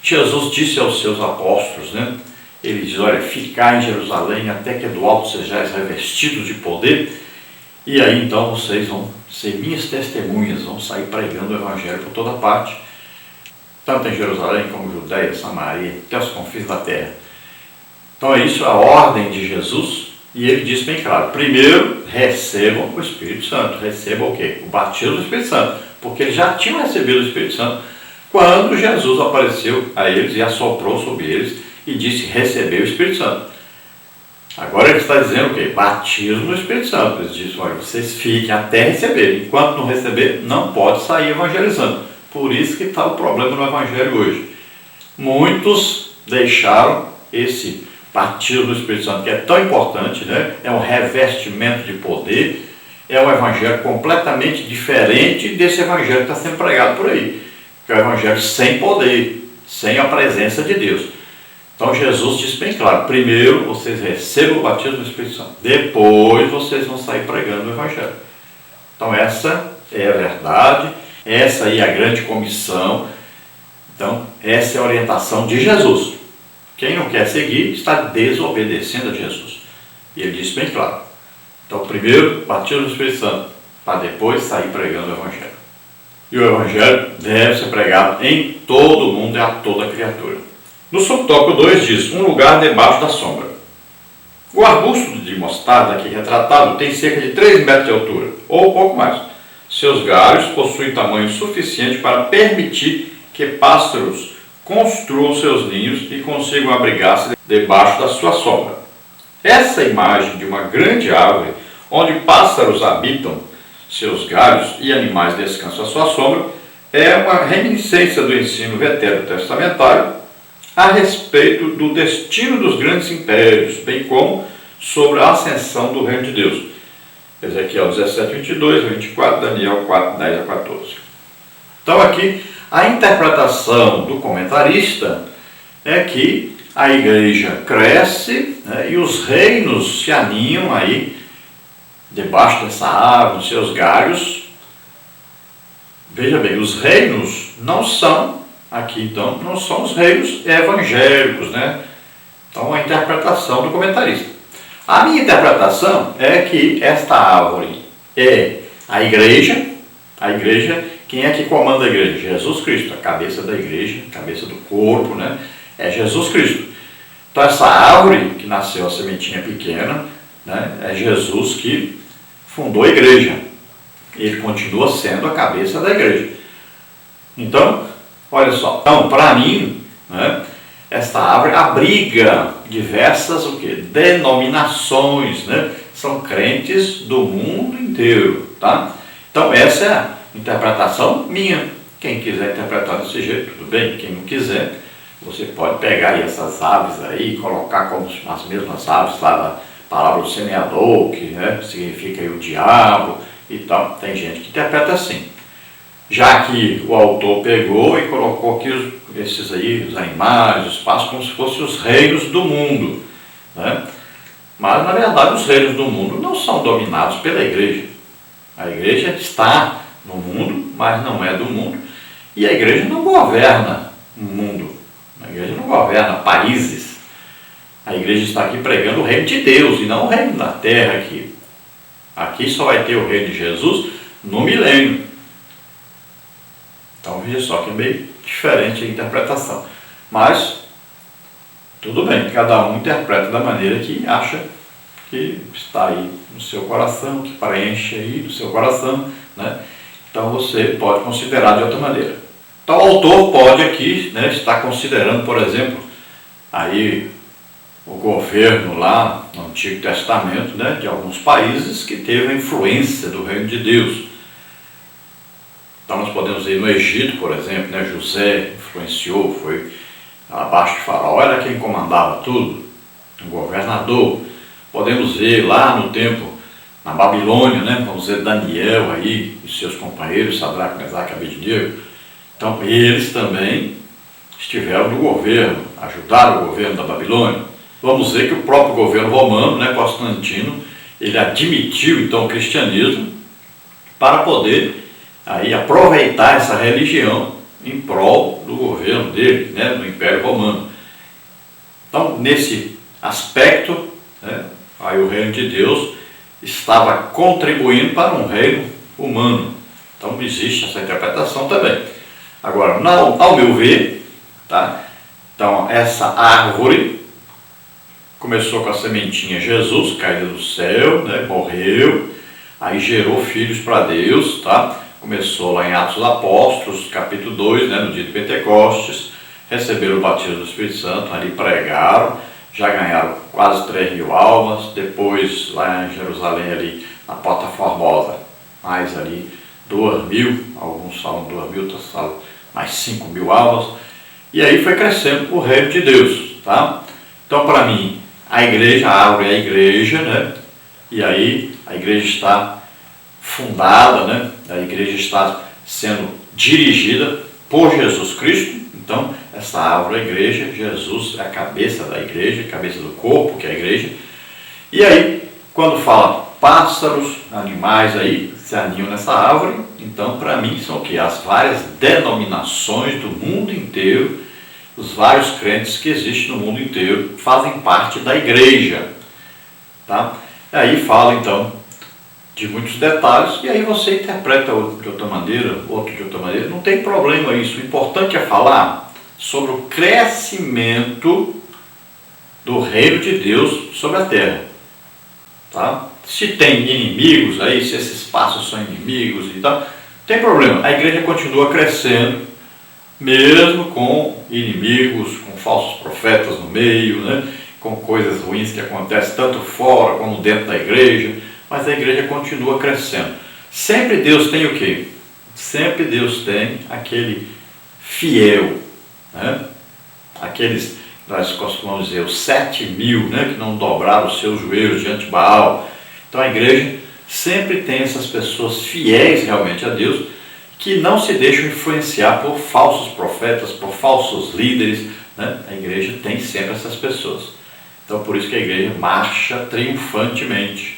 [SPEAKER 1] Jesus disse aos seus apóstolos, né, ele diz, olha, ficai em Jerusalém até que do alto sejais revestidos de poder, e aí então vocês vão ser minhas testemunhas, vão sair pregando o Evangelho por toda parte, tanto em Jerusalém como Judeia, Samaria, até os confins da terra. Então é isso, a ordem de Jesus, e ele diz bem claro, primeiro recebam o Espírito Santo. Recebam o quê? O batismo do Espírito Santo, porque eles já tinham recebido o Espírito Santo quando Jesus apareceu a eles e assoprou sobre eles e disse, recebeu o Espírito Santo. Agora ele está dizendo o quê? Batismo no Espírito Santo. Ele diz, olha, vocês fiquem até receber. Enquanto não receber, não pode sair evangelizando. Por isso que está o problema no Evangelho hoje. Muitos deixaram esse batismo do Espírito Santo, que é tão importante, né? É um revestimento de poder, é um Evangelho completamente diferente desse Evangelho que está sendo pregado por aí, que é o Evangelho sem poder, sem a presença de Deus. Então Jesus disse bem claro, primeiro vocês recebam o batismo do Espírito Santo, depois vocês vão sair pregando o Evangelho. Então essa é a verdade, essa aí é a grande comissão, então essa é a orientação de Jesus. Quem não quer seguir está desobedecendo a Jesus. E ele disse bem claro. Então primeiro batismo do Espírito Santo, para depois sair pregando o Evangelho. E o Evangelho deve ser pregado em todo o mundo e a toda criatura. No subtópico 2 diz, um lugar debaixo da sombra. O arbusto de mostarda aqui retratado tem cerca de 3 metros de altura, ou pouco mais. Seus galhos possuem tamanho suficiente para permitir que pássaros construam seus ninhos e consigam abrigar-se debaixo da sua sombra. Essa imagem de uma grande árvore, onde pássaros habitam seus galhos e animais descansam à sua sombra, é uma reminiscência do ensino veterotestamentário a respeito do destino dos grandes impérios, bem como sobre a ascensão do reino de Deus. Ezequiel 17, 22, 24, Daniel 4, 10 a 14. Então aqui, a interpretação do comentarista é que a igreja cresce, né, e os reinos se aninham aí, debaixo dessa árvore, nos seus galhos. Veja bem, os reinos não são aqui, então, não são os reinos evangélicos, né? Então, a interpretação do comentarista. A minha interpretação é que esta árvore é a igreja, quem é que comanda a igreja? Jesus Cristo, a cabeça da igreja, a cabeça do corpo, né? É Jesus Cristo. Então, essa árvore que nasceu a sementinha pequena, né? É Jesus que fundou a igreja. Ele continua sendo a cabeça da igreja. Então, olha só, então, para mim, né, esta árvore abriga diversas denominações, né? São crentes do mundo inteiro, tá? Então essa é a interpretação minha. Quem quiser interpretar desse jeito, tudo bem. Quem não quiser, você pode pegar aí essas aves aí e colocar como as mesmas aves lá na palavra do semeador, que, né, significa aí o diabo e tal. Tem gente que interpreta assim. Já que o autor pegou e colocou aqui esses aí, os animais, os pássaros, como se fossem os reinos do mundo, né? Mas, na verdade, os reinos do mundo não são dominados pela igreja. A igreja está no mundo, mas não é do mundo. E a igreja não governa o mundo. A igreja não governa países. A igreja está aqui pregando o reino de Deus e não o reino da terra aqui. Aqui só vai ter o reino de Jesus no milênio. Então veja só que é meio diferente a interpretação. Mas, tudo bem, cada um interpreta da maneira que acha que está aí no seu coração, que preenche aí no seu coração, né? Então você pode considerar de outra maneira. Então o autor pode aqui, né, estar considerando, por exemplo, aí o governo lá no Antigo Testamento, né, de alguns países que teve a influência do reino de Deus. Então nós podemos ir no Egito, por exemplo, né, José influenciou, foi abaixo de Faraó, era quem comandava tudo, um governador. Podemos ver lá no tempo, na Babilônia, né, vamos ver Daniel aí e seus companheiros, Sadraque, Mesaque e Abednego. Então eles também estiveram no governo, ajudaram o governo da Babilônia. Vamos ver que o próprio governo romano, né, Constantino, ele admitiu então o cristianismo para poder aí aproveitar essa religião em prol do governo dele, né, do Império Romano. Então, nesse aspecto, né, aí o reino de Deus estava contribuindo para um reino humano. Então, existe essa interpretação também. Agora, ao meu ver, tá? Então, essa árvore começou com a sementinha Jesus, caída do céu, né, morreu, aí gerou filhos para Deus, tá? Começou lá em Atos dos Apóstolos, capítulo 2, né, no dia de Pentecostes, receberam o batismo do Espírito Santo, ali pregaram, já ganharam quase 3.000 almas, depois lá em Jerusalém, ali na Porta Formosa, mais ali 2.000, alguns falam 2.000, outros falam mais 5.000 almas, e aí foi crescendo o reino de Deus, tá? Então, para mim, a igreja, a árvore é a igreja, né? E aí a igreja está fundada, né? A igreja está sendo dirigida por Jesus Cristo. Então, essa árvore é a igreja, Jesus é a cabeça da igreja, a cabeça do corpo, que é a igreja. E aí, quando fala pássaros, animais aí, se aninham nessa árvore, então, para mim, são o quê? As várias denominações do mundo inteiro, os vários crentes que existem no mundo inteiro, fazem parte da igreja, tá? E aí fala, então, de muitos detalhes, e aí você interpreta de outra maneira, outro de outra maneira, não tem problema isso. O importante é falar sobre o crescimento do reino de Deus sobre a terra, tá? Se tem inimigos aí, se esses passos são inimigos e tal, não tem problema, a igreja continua crescendo, mesmo com inimigos, com falsos profetas no meio, né? Com coisas ruins que acontecem tanto fora como dentro da igreja, mas a igreja continua crescendo. Sempre Deus tem o quê? Sempre Deus tem aquele fiel, né? Aqueles, nós costumamos dizer, os 7.000, né? Que não dobraram os seus joelhos diante de Baal. Então a igreja sempre tem essas pessoas fiéis realmente a Deus, que não se deixam influenciar por falsos profetas, por falsos líderes, né? A igreja tem sempre essas pessoas. Então por isso que a igreja marcha triunfantemente.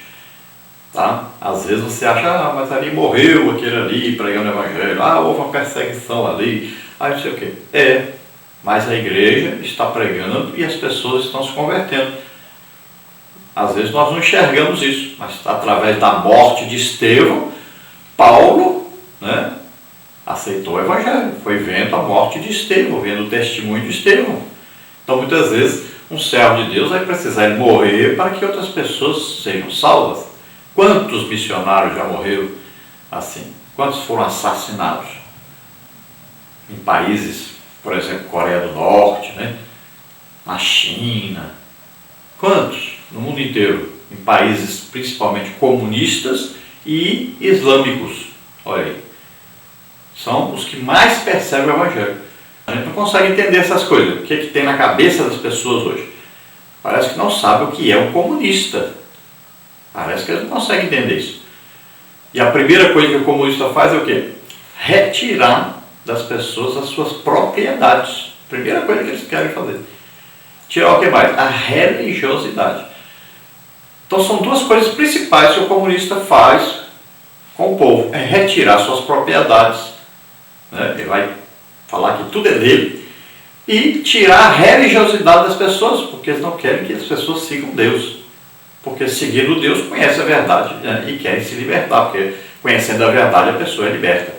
[SPEAKER 1] Tá? Às vezes você acha, mas ali morreu aquele ali pregando o evangelho, houve uma perseguição ali, não sei o quê. Mas a igreja está pregando e as pessoas estão se convertendo. Às vezes nós não enxergamos isso, mas através da morte de Estevão, Paulo, né, aceitou o evangelho, foi vendo a morte de Estevão, vendo o testemunho de Estevão. Então muitas vezes um servo de Deus vai precisar morrer para que outras pessoas sejam salvas. Quantos missionários já morreram assim? Quantos foram assassinados? Em países, por exemplo, Coreia do Norte, né? Na China. Quantos? No mundo inteiro. Em países principalmente comunistas e islâmicos. Olha aí. são os que mais percebem o Evangelho. A gente não consegue entender essas coisas. O que tem na cabeça das pessoas hoje? Parece que não sabe o que é um comunista. Parece que eles não conseguem entender isso. E a primeira coisa que o comunista faz é o quê? Retirar das pessoas as suas propriedades. Primeira coisa que eles querem fazer. Tirar o que mais? A religiosidade. Então são duas coisas principais que o comunista faz com o povo. É retirar suas propriedades. Ele vai falar que tudo é dele. E tirar a religiosidade das pessoas, porque eles não querem que as pessoas sigam Deus. Porque seguindo Deus conhece a verdade, né? E querem se libertar, porque conhecendo a verdade a pessoa é liberta.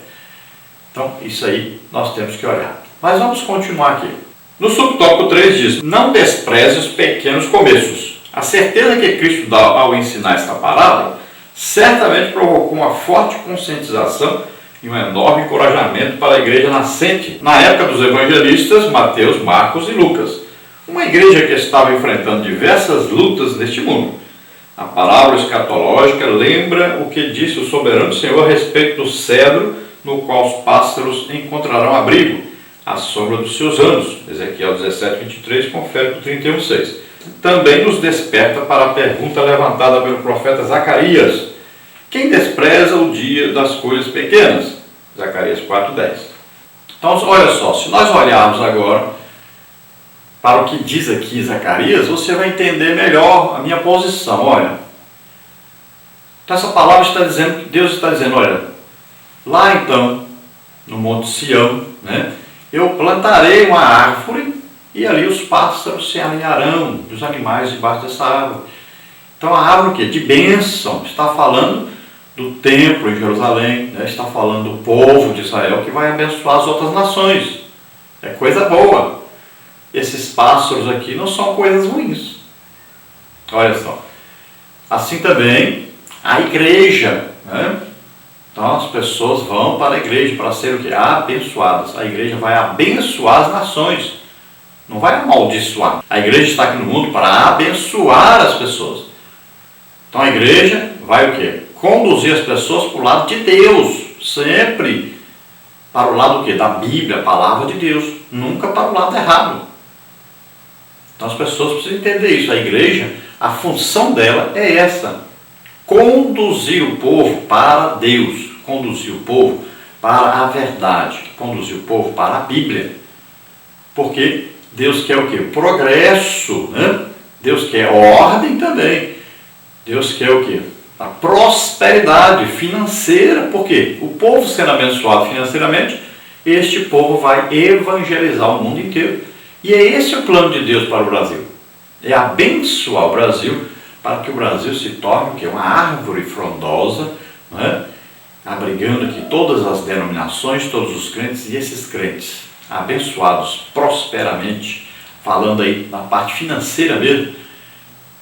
[SPEAKER 1] Então isso aí nós temos que olhar. Mas vamos continuar aqui. No subtópico 3 diz: não despreze os pequenos começos. A certeza que Cristo dá ao ensinar esta parábola certamente provocou uma forte conscientização e um enorme encorajamento para a igreja nascente na época dos evangelistas Mateus, Marcos e Lucas. Uma igreja que estava enfrentando diversas lutas neste mundo. A parábola escatológica lembra o que disse o soberano Senhor a respeito do cedro no qual os pássaros encontrarão abrigo, à sombra dos seus anos. Ezequiel 17, 23, confere com 31,6. Também nos desperta para a pergunta levantada pelo profeta Zacarias: quem despreza o dia das coisas pequenas? Zacarias 4,10. Então, olha só, se nós olharmos agora para o que diz aqui Zacarias, você vai entender melhor a minha posição. Olha, então essa palavra está dizendo, Deus está dizendo, olha, lá então, no Monte Sião, né, eu plantarei uma árvore e ali os pássaros se alinharão, os animais debaixo dessa árvore. Então a árvore o quê? De bênção, está falando do templo em Jerusalém, né, está falando do povo de Israel que vai abençoar as outras nações. É coisa boa. Esses pássaros aqui não são coisas ruins. Olha só. Assim também a igreja, né? Então as pessoas vão para a igreja para ser o quê? Abençoadas. A igreja vai abençoar as nações. Não vai amaldiçoar. A igreja está aqui no mundo para abençoar as pessoas. Então a igreja vai o quê? Conduzir as pessoas para o lado de Deus. Sempre para o lado do quê? Da Bíblia, a palavra de Deus. Nunca para o lado errado. Então as pessoas precisam entender isso. A igreja, a função dela é essa: conduzir o povo para Deus, conduzir o povo para a verdade, conduzir o povo para a Bíblia. Porque Deus quer o quê? Progresso, né? Deus quer ordem também. Deus quer o quê? A prosperidade financeira. Por quê? O povo sendo abençoado financeiramente, este povo vai evangelizar o mundo inteiro. E é esse o plano de Deus para o Brasil. É abençoar o Brasil para que o Brasil se torne o quê? Uma árvore frondosa, não é? Abrigando aqui todas as denominações, todos os crentes, e esses crentes abençoados prosperamente, falando aí na parte financeira mesmo,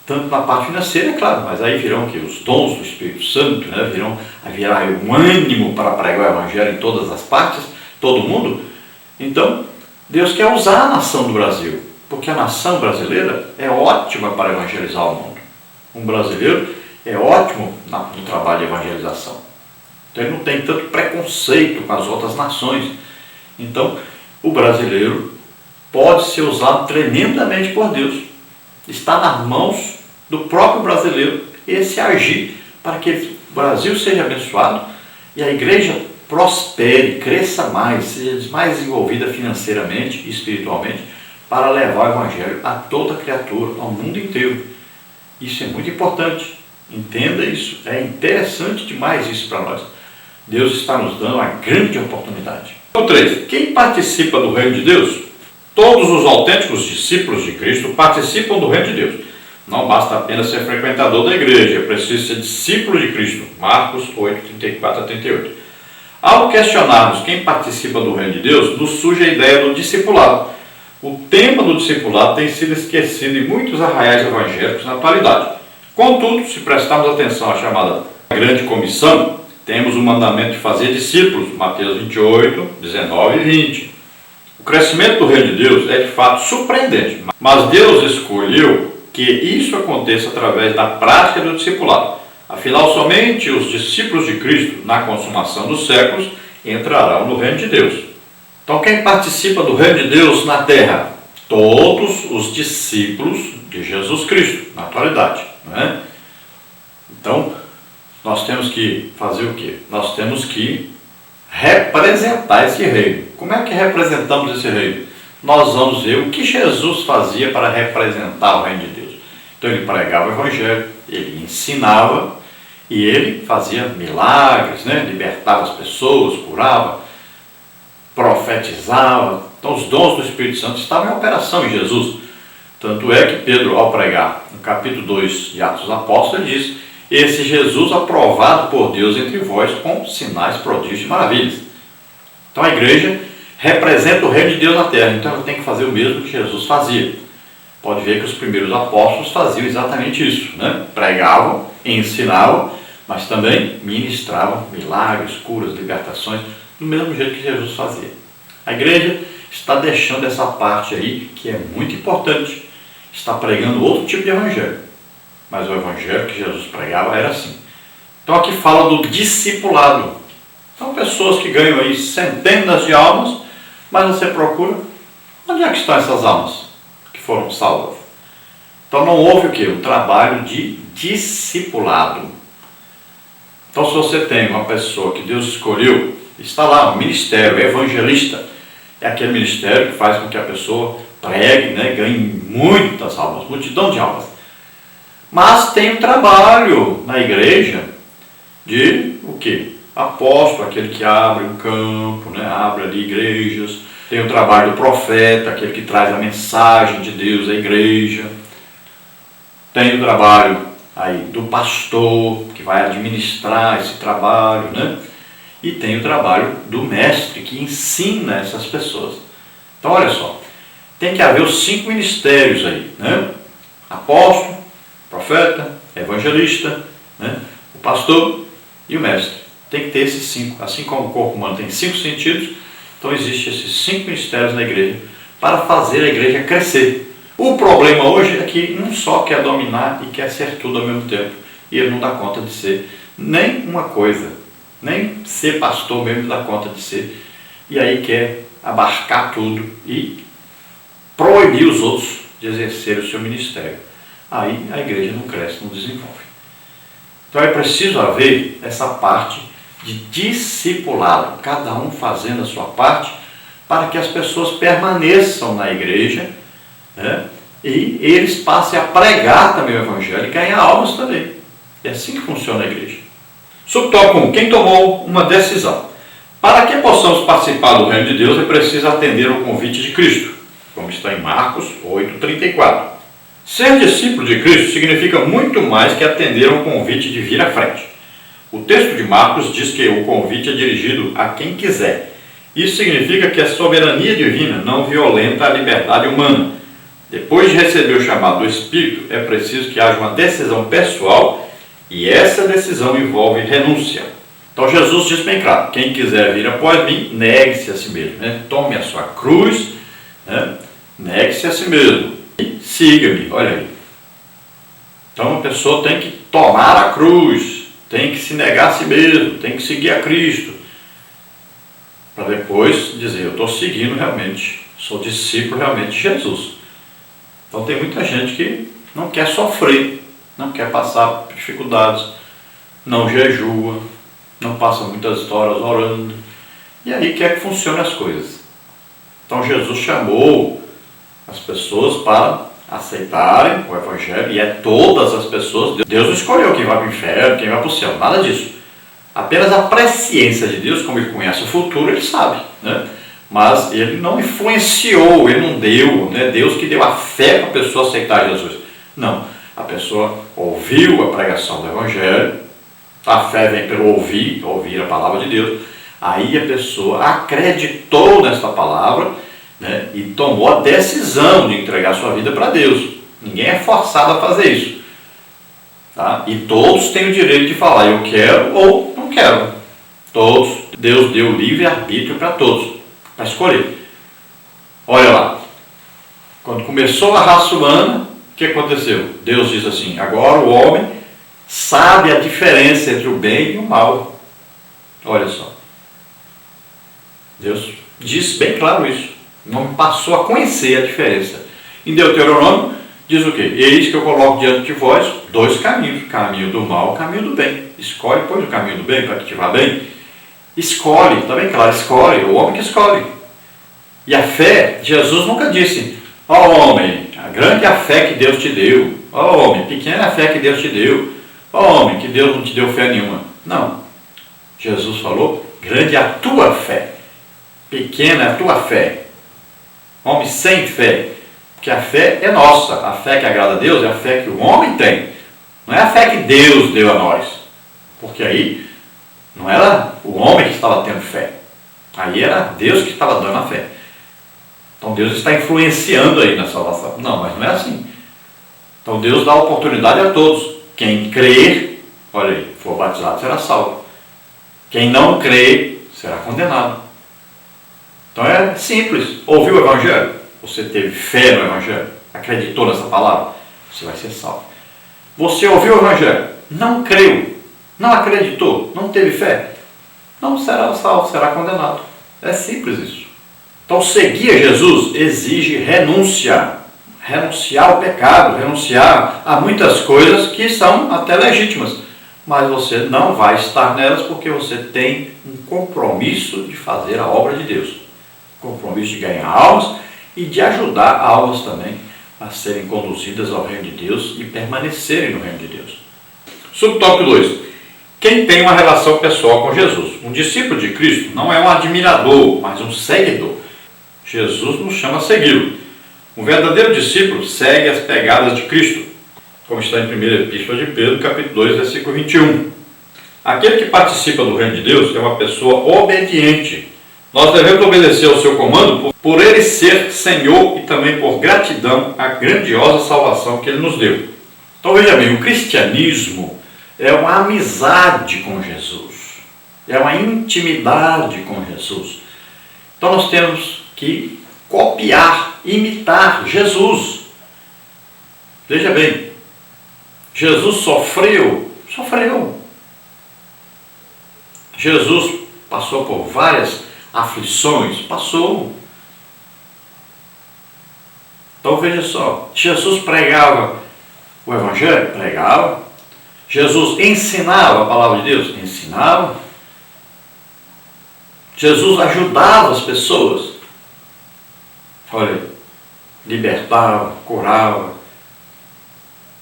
[SPEAKER 1] tanto na parte financeira, é claro, mas aí virão que os dons do Espírito Santo, né? Virá um ânimo para pregar o Evangelho em todas as partes, todo mundo. Então, Deus quer usar a nação do Brasil, porque a nação brasileira é ótima para evangelizar o mundo. Um brasileiro é ótimo no trabalho de evangelização. Então ele não tem tanto preconceito com as outras nações. Então o brasileiro pode ser usado tremendamente por Deus. Está nas mãos do próprio brasileiro esse agir para que o Brasil seja abençoado e a igreja prospere, cresça mais, seja mais desenvolvida financeiramente e espiritualmente para levar o Evangelho a toda criatura, ao mundo inteiro. Isso é muito importante. Entenda isso. É interessante demais isso para nós. Deus está nos dando uma grande oportunidade. Então, 3. Quem participa do reino de Deus? Todos os autênticos discípulos de Cristo participam do reino de Deus. Não basta apenas ser frequentador da igreja, é preciso ser discípulo de Cristo. Marcos 8, 34 a 38. Ao questionarmos quem participa do reino de Deus, nos surge a ideia do discipulado. O tema do discipulado tem sido esquecido em muitos arraiais evangélicos na atualidade. Contudo, se prestarmos atenção à chamada grande comissão, temos o mandamento de fazer discípulos, Mateus 28, 19 e 20. O crescimento do reino de Deus é de fato surpreendente, mas Deus escolheu que isso aconteça através da prática do discipulado. Afinal, somente os discípulos de Cristo, na consumação dos séculos, entrarão no reino de Deus. Então quem participa do reino de Deus na terra? Todos os discípulos de Jesus Cristo, na atualidade. Não é? Então, nós temos que fazer o quê? Nós temos que representar esse reino. Como é que representamos esse reino? Nós vamos ver o que Jesus fazia para representar o reino de Deus. Então ele pregava o evangelho, ele ensinava e ele fazia milagres, né? Libertava as pessoas, curava, profetizava. Então os dons do Espírito Santo estavam em operação em Jesus. Tanto é que Pedro, ao pregar no capítulo 2 de Atos dos Apóstolos, ele diz: esse Jesus aprovado por Deus entre vós com sinais, prodígios e maravilhas. Então a igreja representa o reino de Deus na terra, então ela tem que fazer o mesmo que Jesus fazia. Pode ver que os primeiros apóstolos faziam exatamente isso, né? Pregavam, ensinavam, mas também ministravam milagres, curas, libertações, do mesmo jeito que Jesus fazia. A igreja está deixando essa parte aí, que é muito importante, está pregando outro tipo de evangelho, mas o evangelho que Jesus pregava era assim. Então aqui fala do discipulado. São pessoas que ganham aí centenas de almas, mas você procura, onde é que estão essas almas que foram salvas? Então não houve o quê? Um trabalho de discipulado. Então se você tem uma pessoa que Deus escolheu, está lá, um ministério evangelista, é aquele ministério que faz com que a pessoa pregue, né, ganhe muitas almas, multidão de almas. Mas tem um trabalho na igreja de o quê? Apóstolo, aquele que abre um campo, né? Abre ali igrejas. Tem o trabalho do profeta, aquele que traz a mensagem de Deus à igreja. Tem o trabalho aí do pastor, que vai administrar esse trabalho, né? E tem o trabalho do mestre, que ensina essas pessoas. Então olha só, tem que haver os 5 ministérios aí, né? Apóstolo, profeta, evangelista, né? O pastor e o mestre. Tem que ter esses 5, assim como o corpo humano tem 5 sentidos, então existem esses 5 ministérios na igreja para fazer a igreja crescer. O problema hoje é que um só quer dominar e quer ser tudo ao mesmo tempo, e ele não dá conta de ser nem uma coisa, nem ser pastor mesmo não dá conta de ser, e aí quer abarcar tudo e proibir os outros de exercer o seu ministério. Aí a igreja não cresce, não desenvolve. Então é preciso haver essa parte de discipulado, cada um fazendo a sua parte, para que as pessoas permaneçam na igreja, né? E eles passem a pregar também o evangelho e ganhar almas também. É assim que funciona a igreja. Subtópico 1. Quem tomou uma decisão? Para que possamos participar do reino de Deus é preciso atender ao convite de Cristo, como está em Marcos 8:34. Ser discípulo de Cristo significa muito mais que atender ao convite de vir à frente. O texto de Marcos diz que o convite é dirigido a quem quiser. Isso significa que a soberania divina não violenta a liberdade humana. Depois de receber o chamado do Espírito, é preciso que haja uma decisão pessoal e essa decisão envolve renúncia. Então Jesus diz bem claro, quem quiser vir após mim, negue-se a si mesmo, né? Tome a sua cruz, né? Negue-se a si mesmo e siga-me, olha aí. Então a pessoa tem que tomar a cruz, tem que se negar a si mesmo, tem que seguir a Cristo, para depois dizer, eu estou seguindo realmente, sou discípulo realmente de Jesus. Então tem muita gente que não quer sofrer, não quer passar por dificuldades, não jejua, não passa muitas horas orando, e aí quer que funcione as coisas. Então Jesus chamou as pessoas para aceitarem o evangelho, e é todas as pessoas. Deus não escolheu quem vai para o inferno, quem vai para o céu, nada disso. Apenas a presciência de Deus, como ele conhece o futuro, ele sabe, né? Mas ele não influenciou, ele não deu, né? Deus que deu a fé para a pessoa aceitar Jesus. Não, a pessoa ouviu a pregação do evangelho, a fé vem pelo ouvir a palavra de Deus, aí a pessoa acreditou nessa palavra, né? E tomou a decisão de entregar sua vida para Deus. Ninguém é forçado a fazer isso, tá? E todos têm o direito de falar, eu quero ou não quero. Todos, Deus deu livre-arbítrio para todos, para escolher. Olha lá, quando começou a raça humana, o que aconteceu? Deus diz assim, agora o homem sabe a diferença entre o bem e o mal. Olha só. Deus diz bem claro isso. O homem passou a conhecer a diferença. Em Deuteronômio diz o quê? Eis que eu coloco diante de vós dois caminhos, caminho do mal e caminho do bem. Escolhe, pois, o caminho do bem para que te vá bem. Escolhe, está bem claro, escolhe, o homem que escolhe. E a fé, Jesus nunca disse, ó homem, grande é a fé que Deus te deu. Ó homem, pequena é a fé que Deus te deu. Ó homem, que Deus não te deu fé nenhuma. Não. Jesus falou, grande é a tua fé. Pequena é a tua fé. Homem sem fé. Porque a fé é nossa. A fé que agrada a Deus é a fé que o homem tem. Não é a fé que Deus deu a nós. Porque aí não era o homem que estava tendo fé. Aí era Deus que estava dando a fé. Então Deus está influenciando aí na salvação. Não, mas não é assim. Então Deus dá oportunidade a todos. Quem crer, olha aí, for batizado será salvo. Quem não crer será condenado. Então é simples. Ouviu o Evangelho? Você teve fé no Evangelho? Acreditou nessa palavra? Você vai ser salvo. Você ouviu o Evangelho? Não creu? Não acreditou? Não teve fé? Não será salvo, será condenado. É simples isso. Então seguir a Jesus exige renúncia. Renunciar ao pecado, renunciar a muitas coisas que são até legítimas. Mas você não vai estar nelas porque você tem um compromisso de fazer a obra de Deus. Compromisso de ganhar almas e de ajudar almas também a serem conduzidas ao reino de Deus e permanecerem no reino de Deus. Subtópico 2. Quem tem uma relação pessoal com Jesus? Um discípulo de Cristo não é um admirador, mas um seguidor. Jesus nos chama a segui-lo. Um verdadeiro discípulo segue as pegadas de Cristo, como está em 1ª Epístola de Pedro, capítulo 2, versículo 21. Aquele que participa do reino de Deus é uma pessoa obediente. Nós devemos obedecer ao seu comando por ele ser Senhor e também por gratidão à grandiosa salvação que ele nos deu. Então veja bem, o cristianismo é uma amizade com Jesus, é uma intimidade com Jesus. Então nós temos que copiar, imitar Jesus. Veja bem, Jesus sofreu. Jesus passou por várias aflições, passou. Então veja só, Jesus pregava o Evangelho? Pregava. Jesus ensinava a palavra de Deus? Ensinava. Jesus ajudava as pessoas. Olha, libertava, curava,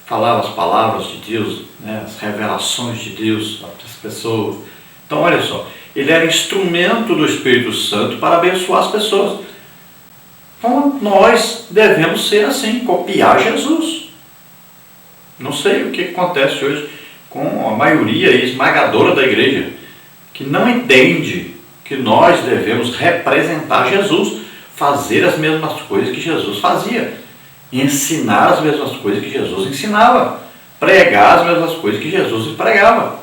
[SPEAKER 1] falava as palavras de Deus, né, as revelações de Deus para as pessoas. Então olha só, ele era instrumento do Espírito Santo para abençoar as pessoas. Então nós devemos ser assim, copiar Jesus. Não sei o que acontece hoje com a maioria esmagadora da igreja, que não entende que nós devemos representar Jesus, fazer as mesmas coisas que Jesus fazia, ensinar as mesmas coisas que Jesus ensinava, pregar as mesmas coisas que Jesus pregava.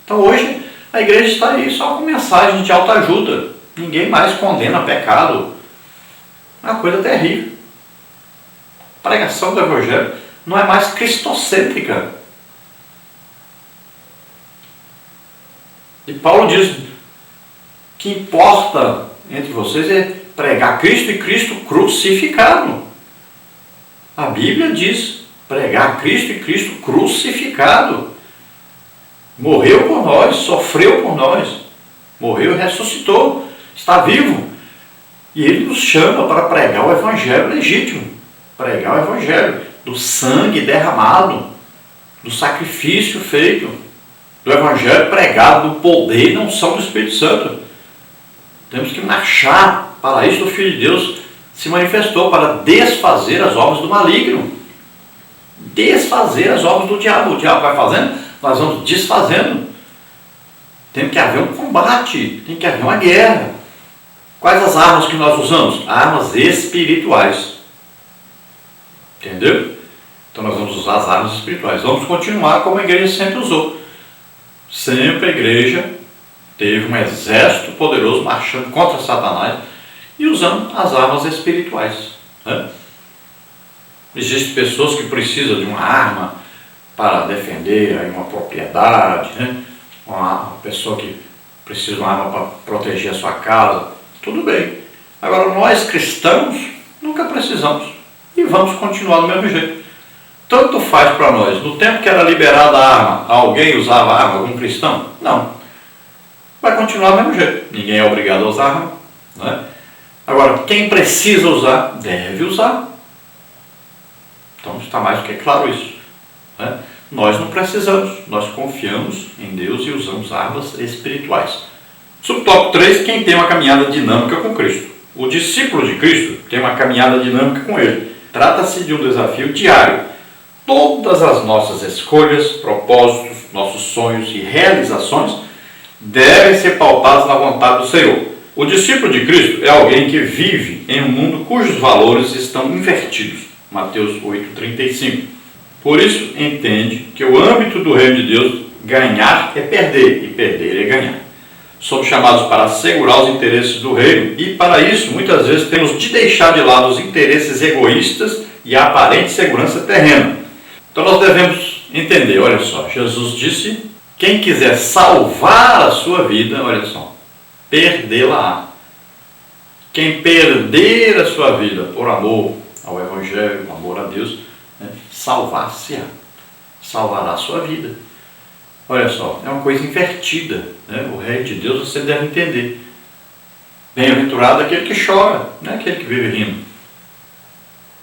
[SPEAKER 1] Então hoje a igreja está aí só com mensagem de autoajuda. Ninguém mais condena pecado. É uma coisa terrível. A pregação do Evangelho não é mais cristocêntrica. E Paulo diz que importa entre vocês é pregar Cristo e Cristo crucificado. A Bíblia diz pregar Cristo e Cristo crucificado. Morreu por nós, sofreu por nós, morreu e ressuscitou, está vivo. E ele nos chama para pregar o Evangelho legítimo, pregar o Evangelho do sangue derramado, do sacrifício feito, do Evangelho pregado, do poder e da unção do Espírito Santo. Temos que marchar para isso. O Filho de Deus se manifestou para desfazer as obras do maligno, desfazer as obras do diabo. O diabo vai fazendo, nós vamos desfazendo. Tem que haver um combate, tem que haver uma guerra. Quais as armas que nós usamos? Armas espirituais. Entendeu? Então nós vamos usar as armas espirituais. Vamos continuar como a igreja sempre usou. Sempre a igreja teve um exército poderoso marchando contra Satanás e usando as armas espirituais. Né? Existem pessoas que precisam de uma arma para defender aí uma propriedade, né? Uma pessoa que precisa de uma arma para proteger a sua casa. tudo bem. Agora, nós cristãos nunca precisamos e vamos continuar do mesmo jeito. Tanto faz para nós. No tempo que era liberada a arma, alguém usava arma, algum cristão? Não. Vai continuar do mesmo jeito. Ninguém é obrigado a usar arma. Não é? Agora, quem precisa usar, deve usar. Então está mais do que claro isso. Né? Nós não precisamos, nós confiamos em Deus e usamos armas espirituais. Subtópico 3, quem tem uma caminhada dinâmica com Cristo. O discípulo de Cristo tem uma caminhada dinâmica com Ele. Trata-se de um desafio diário. Todas as nossas escolhas, propósitos, nossos sonhos e realizações devem ser pautados na vontade do Senhor. O discípulo de Cristo é alguém que vive em um mundo cujos valores estão invertidos. Mateus 8,35. Por isso, entende que o âmbito do reino de Deus, ganhar é perder e perder é ganhar. Somos chamados para assegurar os interesses do reino e, para isso, muitas vezes temos de deixar de lado os interesses egoístas e a aparente segurança terrena. Então nós devemos entender, olha só, Jesus disse, quem quiser salvar a sua vida, olha só, perdê-la-á. Quem perder a sua vida por amor ao Evangelho, por amor a Deus, né, salvar-se-á, salvará a sua vida. Olha só, é uma coisa invertida, né? O reino de Deus você deve entender. Bem-aventurado aquele que chora, não é aquele que vive rindo.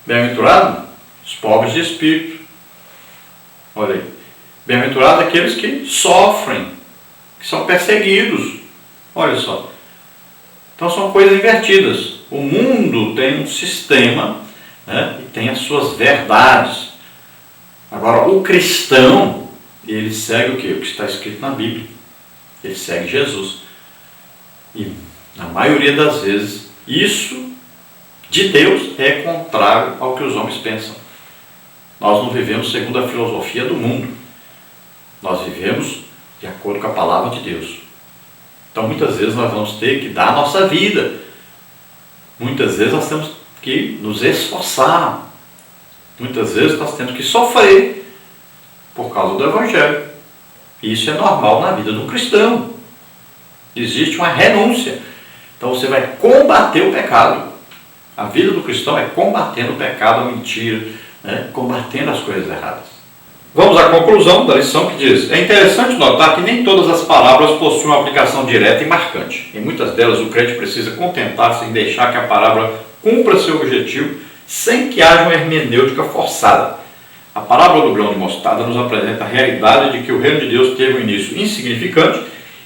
[SPEAKER 1] Bem-aventurado os pobres de espírito. Olha aí. Bem-aventurado aqueles que sofrem, que são perseguidos. Olha só. Então são coisas invertidas. O mundo tem um sistema, né, e tem as suas verdades. Agora, o cristão, ele segue o quê? O que está escrito na Bíblia. Ele segue Jesus. E, na maioria das vezes, isso de Deus é contrário ao que os homens pensam. Nós não vivemos segundo a filosofia do mundo. Nós vivemos de acordo com a palavra de Deus. Então, muitas vezes, nós vamos ter que dar a nossa vida. Muitas vezes, nós temos que nos esforçar. Muitas vezes, nós temos que sofrer por causa do Evangelho. E isso é normal na vida do cristão. Existe uma renúncia. Então você vai combater o pecado. A vida do cristão é combatendo o pecado, a mentira, né? Combatendo as coisas erradas. Vamos à conclusão da lição que diz: é interessante notar que nem todas as palavras possuem uma aplicação direta e marcante. Em muitas delas o crente precisa contentar-se em deixar que a palavra cumpra seu objetivo sem que haja uma hermenêutica forçada. A parábola do grão de mostarda nos apresenta a realidade de que o reino de Deus teve um início insignificante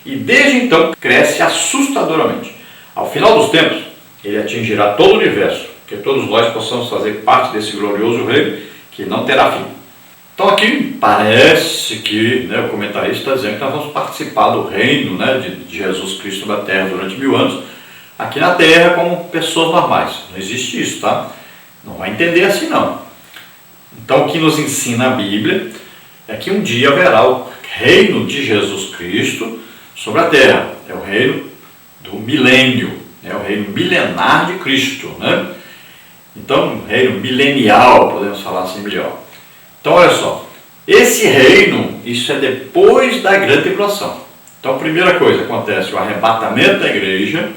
[SPEAKER 1] e desde então cresce assustadoramente. Ao final dos tempos, ele atingirá todo o universo, que todos nós possamos fazer parte desse glorioso reino que não terá fim. Então aqui parece que, né, o comentarista está dizendo que nós vamos participar do reino, né, de Jesus Cristo na Terra durante 1000 anos, aqui na Terra como pessoas normais. Não existe isso, tá? Não vai entender assim não. Então, o que nos ensina a Bíblia é que um dia haverá o reino de Jesus Cristo sobre a terra. É o reino do milênio, é o reino milenar de Cristo, né? Então, reino milenial, podemos falar assim melhor. Então, olha só, esse reino, isso é depois da grande tribulação. Então, a primeira coisa, acontece o arrebatamento da igreja,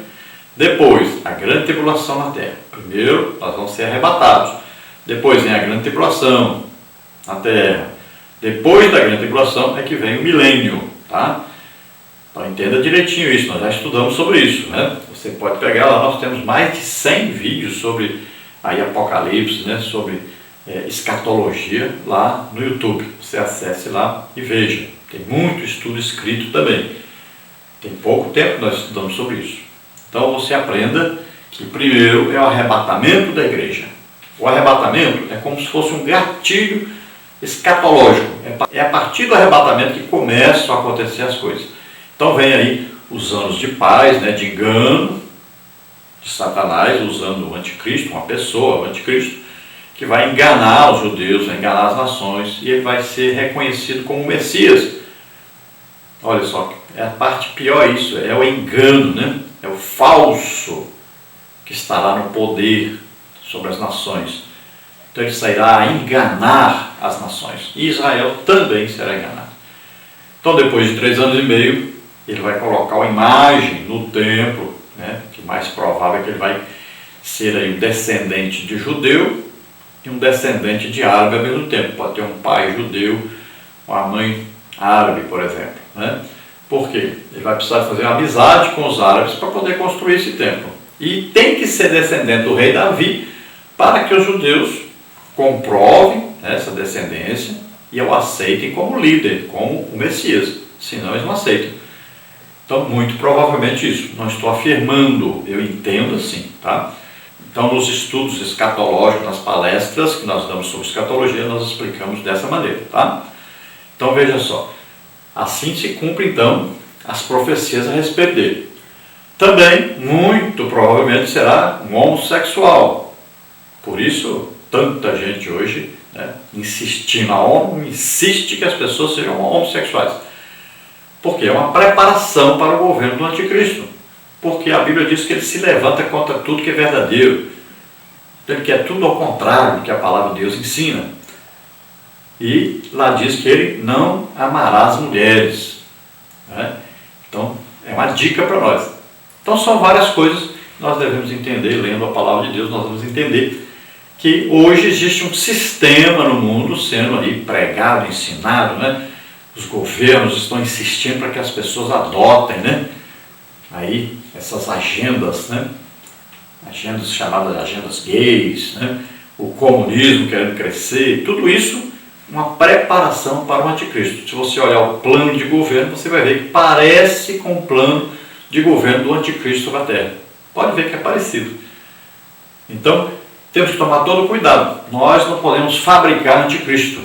[SPEAKER 1] depois a grande tribulação na terra. Primeiro, nós vamos ser arrebatados. Depois vem a grande tribulação na terra. Depois da grande tribulação é que vem o milênio, tá? Então entenda direitinho isso, nós já estudamos sobre isso, né? Você pode pegar lá, nós temos mais de 100 vídeos sobre aí Apocalipse, né? Sobre escatologia lá no YouTube. Você acesse lá e veja. Tem muito estudo escrito também. Tem pouco tempo que nós estudamos sobre isso. Então você aprenda que primeiro é o arrebatamento da igreja. O arrebatamento é como se fosse um gatilho escatológico. É a partir do arrebatamento que começam a acontecer as coisas. Então vem aí os anos de paz, né, de engano de Satanás, usando o anticristo, uma pessoa, o anticristo, que vai enganar os judeus, vai enganar as nações, e ele vai ser reconhecido como Messias. Olha só, é a parte pior isso, é o engano, né? É o falso que estará no poder sobre as nações. Então ele sairá a enganar as nações. E Israel também será enganado. Então depois de 3 anos e meio, ele vai colocar uma imagem no templo, né, que mais provável é que ele vai ser aí um descendente de judeu e um descendente de árabe ao mesmo tempo. Pode ter um pai judeu, uma mãe árabe, por exemplo, né? Por quê? Ele vai precisar fazer uma amizade com os árabes para poder construir esse templo. E tem que ser descendente do rei Davi para que os judeus comprovem essa descendência e o aceitem como líder, como o Messias. Senão eles não aceitam. Então, muito provavelmente isso. Não estou afirmando, eu entendo assim, tá? Então, nos estudos escatológicos, nas palestras que nós damos sobre escatologia, nós explicamos dessa maneira, tá? Então, veja só. Assim se cumpre, então, as profecias a respeito dele. Também, muito provavelmente, será um homossexual. Por isso, tanta gente hoje, né, insistindo, a ONU insiste que as pessoas sejam homossexuais. Porque é uma preparação para o governo do anticristo. Porque a Bíblia diz que ele se levanta contra tudo que é verdadeiro. Ele quer tudo ao contrário do que a palavra de Deus ensina. E lá diz que ele não amará as mulheres. Né? Então, é uma dica para nós. Então, são várias coisas que nós devemos entender, lendo a palavra de Deus, nós vamos entender que hoje existe um sistema no mundo sendo aí pregado, ensinado, né? Os governos estão insistindo para que as pessoas adotem, né? Aí, essas agendas, né? Agendas chamadas de agendas gays, né? O comunismo querendo crescer, tudo isso uma preparação para o anticristo. Se você olhar o plano de governo, você vai ver que parece com o plano de governo do anticristo sobre a terra. Pode ver que é parecido. Então, temos que tomar todo cuidado. Nós não podemos fabricar anticristo.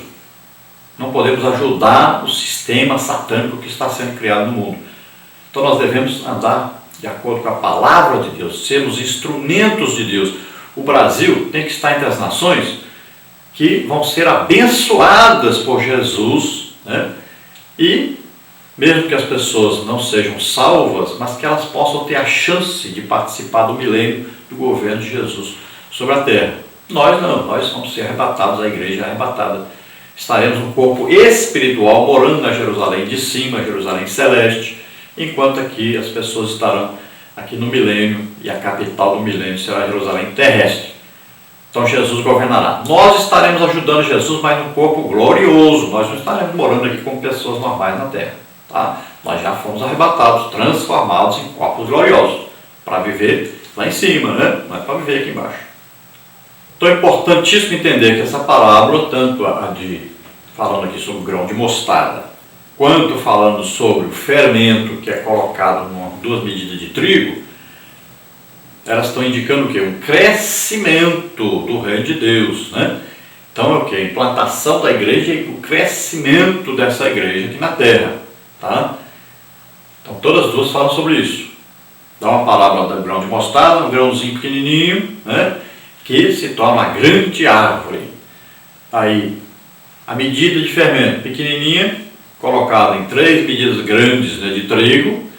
[SPEAKER 1] Não podemos ajudar o sistema satânico que está sendo criado no mundo. Então nós devemos andar de acordo com a palavra de Deus, sermos instrumentos de Deus. O Brasil tem que estar entre as nações que vão ser abençoadas por Jesus, né? E mesmo que as pessoas não sejam salvas, mas que elas possam ter a chance de participar do milênio do governo de Jesus sobre a terra. Nós não, nós vamos ser arrebatados, a igreja é arrebatada. Estaremos no corpo espiritual, morando na Jerusalém de cima, Jerusalém celeste, enquanto aqui as pessoas estarão aqui no milênio, e a capital do milênio será Jerusalém terrestre. Então Jesus governará. Nós estaremos ajudando Jesus, mas num corpo glorioso. Nós não estaremos morando aqui como pessoas normais na terra. Tá? Nós já fomos arrebatados, transformados em corpos gloriosos, para viver lá em cima, né? Não é para viver aqui embaixo. Então é importantíssimo entender que essa parábola, tanto a de falando aqui sobre o grão de mostarda, quanto falando sobre o fermento que é colocado em 2 medidas de trigo, elas estão indicando o quê? Um crescimento do reino de Deus, né? Então é o quê? A implantação da igreja e o crescimento dessa igreja aqui na terra, tá? Então todas as duas falam sobre isso. Dá uma parábola do grão de mostarda, um grãozinho pequenininho, né? Que se torna uma grande árvore. Aí, a medida de fermento pequenininha, colocada em 3 medidas grandes, né, de trigo,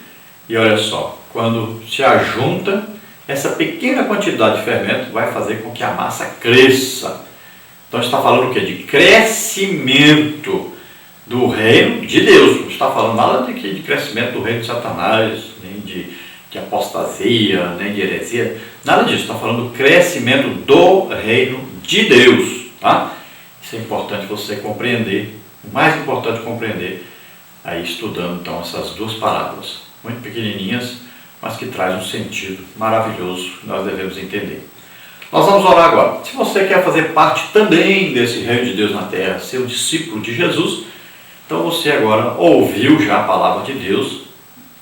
[SPEAKER 1] e olha só, quando se ajunta, essa pequena quantidade de fermento vai fazer com que a massa cresça. Então está falando o quê? De crescimento do reino de Deus. Não está falando nada de crescimento do reino de Satanás, nem de apostasia, nem de heresia, nada disso. Está falando do crescimento do reino de Deus. Tá? Isso é importante você compreender. O mais importante compreender aí estudando então essas duas parábolas, muito pequenininhas, mas que traz um sentido maravilhoso que nós devemos entender. Nós vamos orar agora. Se você quer fazer parte também desse reino de Deus na terra, ser um discípulo de Jesus, então você agora ouviu já a palavra de Deus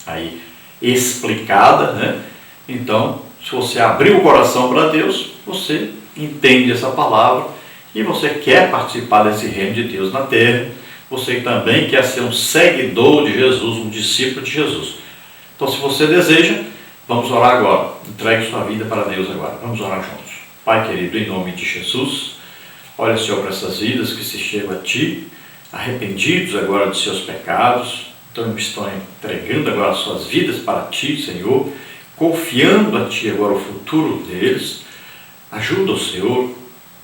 [SPEAKER 1] aí explicada, né? Então, se você abrir o coração para Deus, você entende essa palavra e você quer participar desse reino de Deus na terra, você também quer ser um seguidor de Jesus, um discípulo de Jesus. Então, se você deseja, vamos orar agora. Entregue sua vida para Deus agora. Vamos orar juntos. Pai querido, em nome de Jesus, olha, Senhor, para essas vidas que se chegam a Ti, arrependidos agora de seus pecados, então estão entregando agora as suas vidas para Ti, Senhor, confiando a Ti agora o futuro deles. Ajuda o Senhor,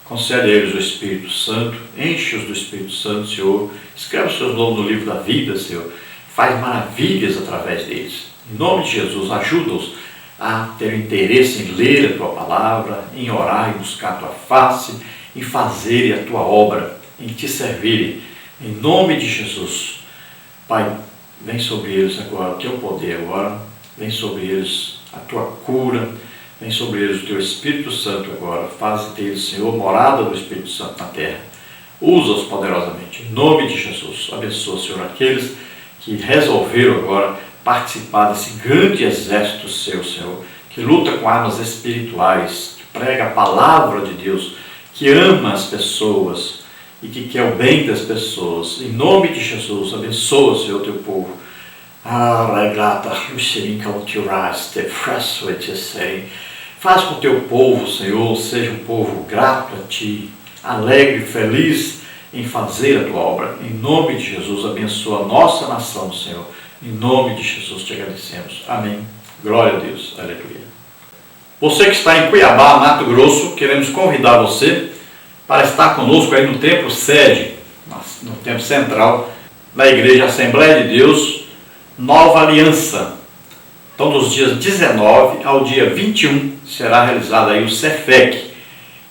[SPEAKER 1] concede a eles o Espírito Santo, enche-os do Espírito Santo, Senhor, escreve os seus nomes no livro da vida, Senhor, faz maravilhas através deles. Em nome de Jesus, ajuda-os a ter interesse em ler a Tua palavra, em orar e buscar a Tua face, em fazerem a Tua obra, em Te servirem, em nome de Jesus. Pai, vem sobre eles agora o Teu poder agora, vem sobre eles a Tua cura, vem sobre eles o Teu Espírito Santo agora, faz deles, Senhor, morada do Espírito Santo na terra. Usa-os poderosamente, em nome de Jesus. Abençoa, Senhor, aqueles que resolveram agora participar desse grande exército seu, Senhor, que luta com armas espirituais, que prega a palavra de Deus, que ama as pessoas e que quer o bem das pessoas. Em nome de Jesus, abençoa, Senhor, teu povo. Faz com que o teu povo, Senhor, seja um povo grato a Ti, alegre, feliz em fazer a Tua obra. Em nome de Jesus, abençoa a nossa nação, Senhor. Em nome de Jesus te agradecemos. Amém. Glória a Deus. Aleluia. Você que está em Cuiabá, Mato Grosso, queremos convidar você para estar conosco aí no templo sede, no templo central da Igreja Assembleia de Deus, Nova Aliança. Então, dos dias 19 ao dia 21, será realizado aí o CEFEC,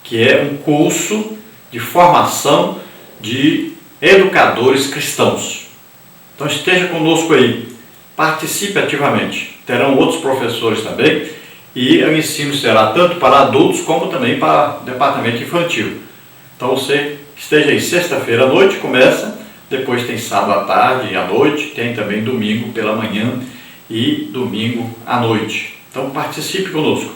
[SPEAKER 1] que é um curso de formação de educadores cristãos. Então, esteja conosco aí, participe ativamente. Terão outros professores também, e o ensino será tanto para adultos como também para o departamento infantil. Então, você esteja aí sexta-feira à noite, começa, depois tem sábado à tarde e à noite, tem também domingo pela manhã e domingo à noite. Então, participe conosco.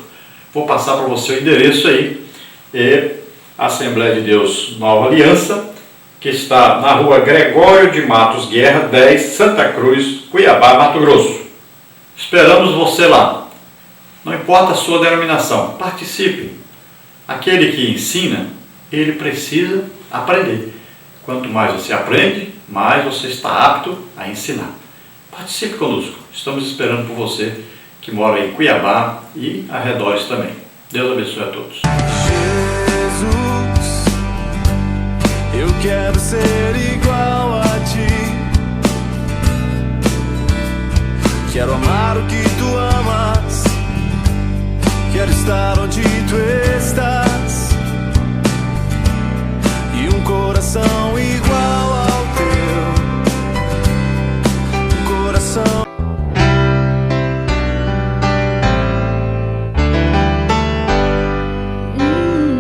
[SPEAKER 1] Vou passar para você o endereço aí, é a Assembleia de Deus Nova Aliança, que está na rua Gregório de Matos Guerra, 10, Santa Cruz, Cuiabá, Mato Grosso. Esperamos você lá. Não importa a sua denominação, participe. Aquele que ensina, ele precisa aprender. Quanto mais você aprende, mais você está apto a ensinar. Participe conosco. Estamos esperando por você que mora em Cuiabá e arredores também. Deus abençoe a todos.
[SPEAKER 2] Jesus, eu quero ser igual a Ti. Quero amar o que Tu amas. Quero estar onde Tu estás. E um coração igual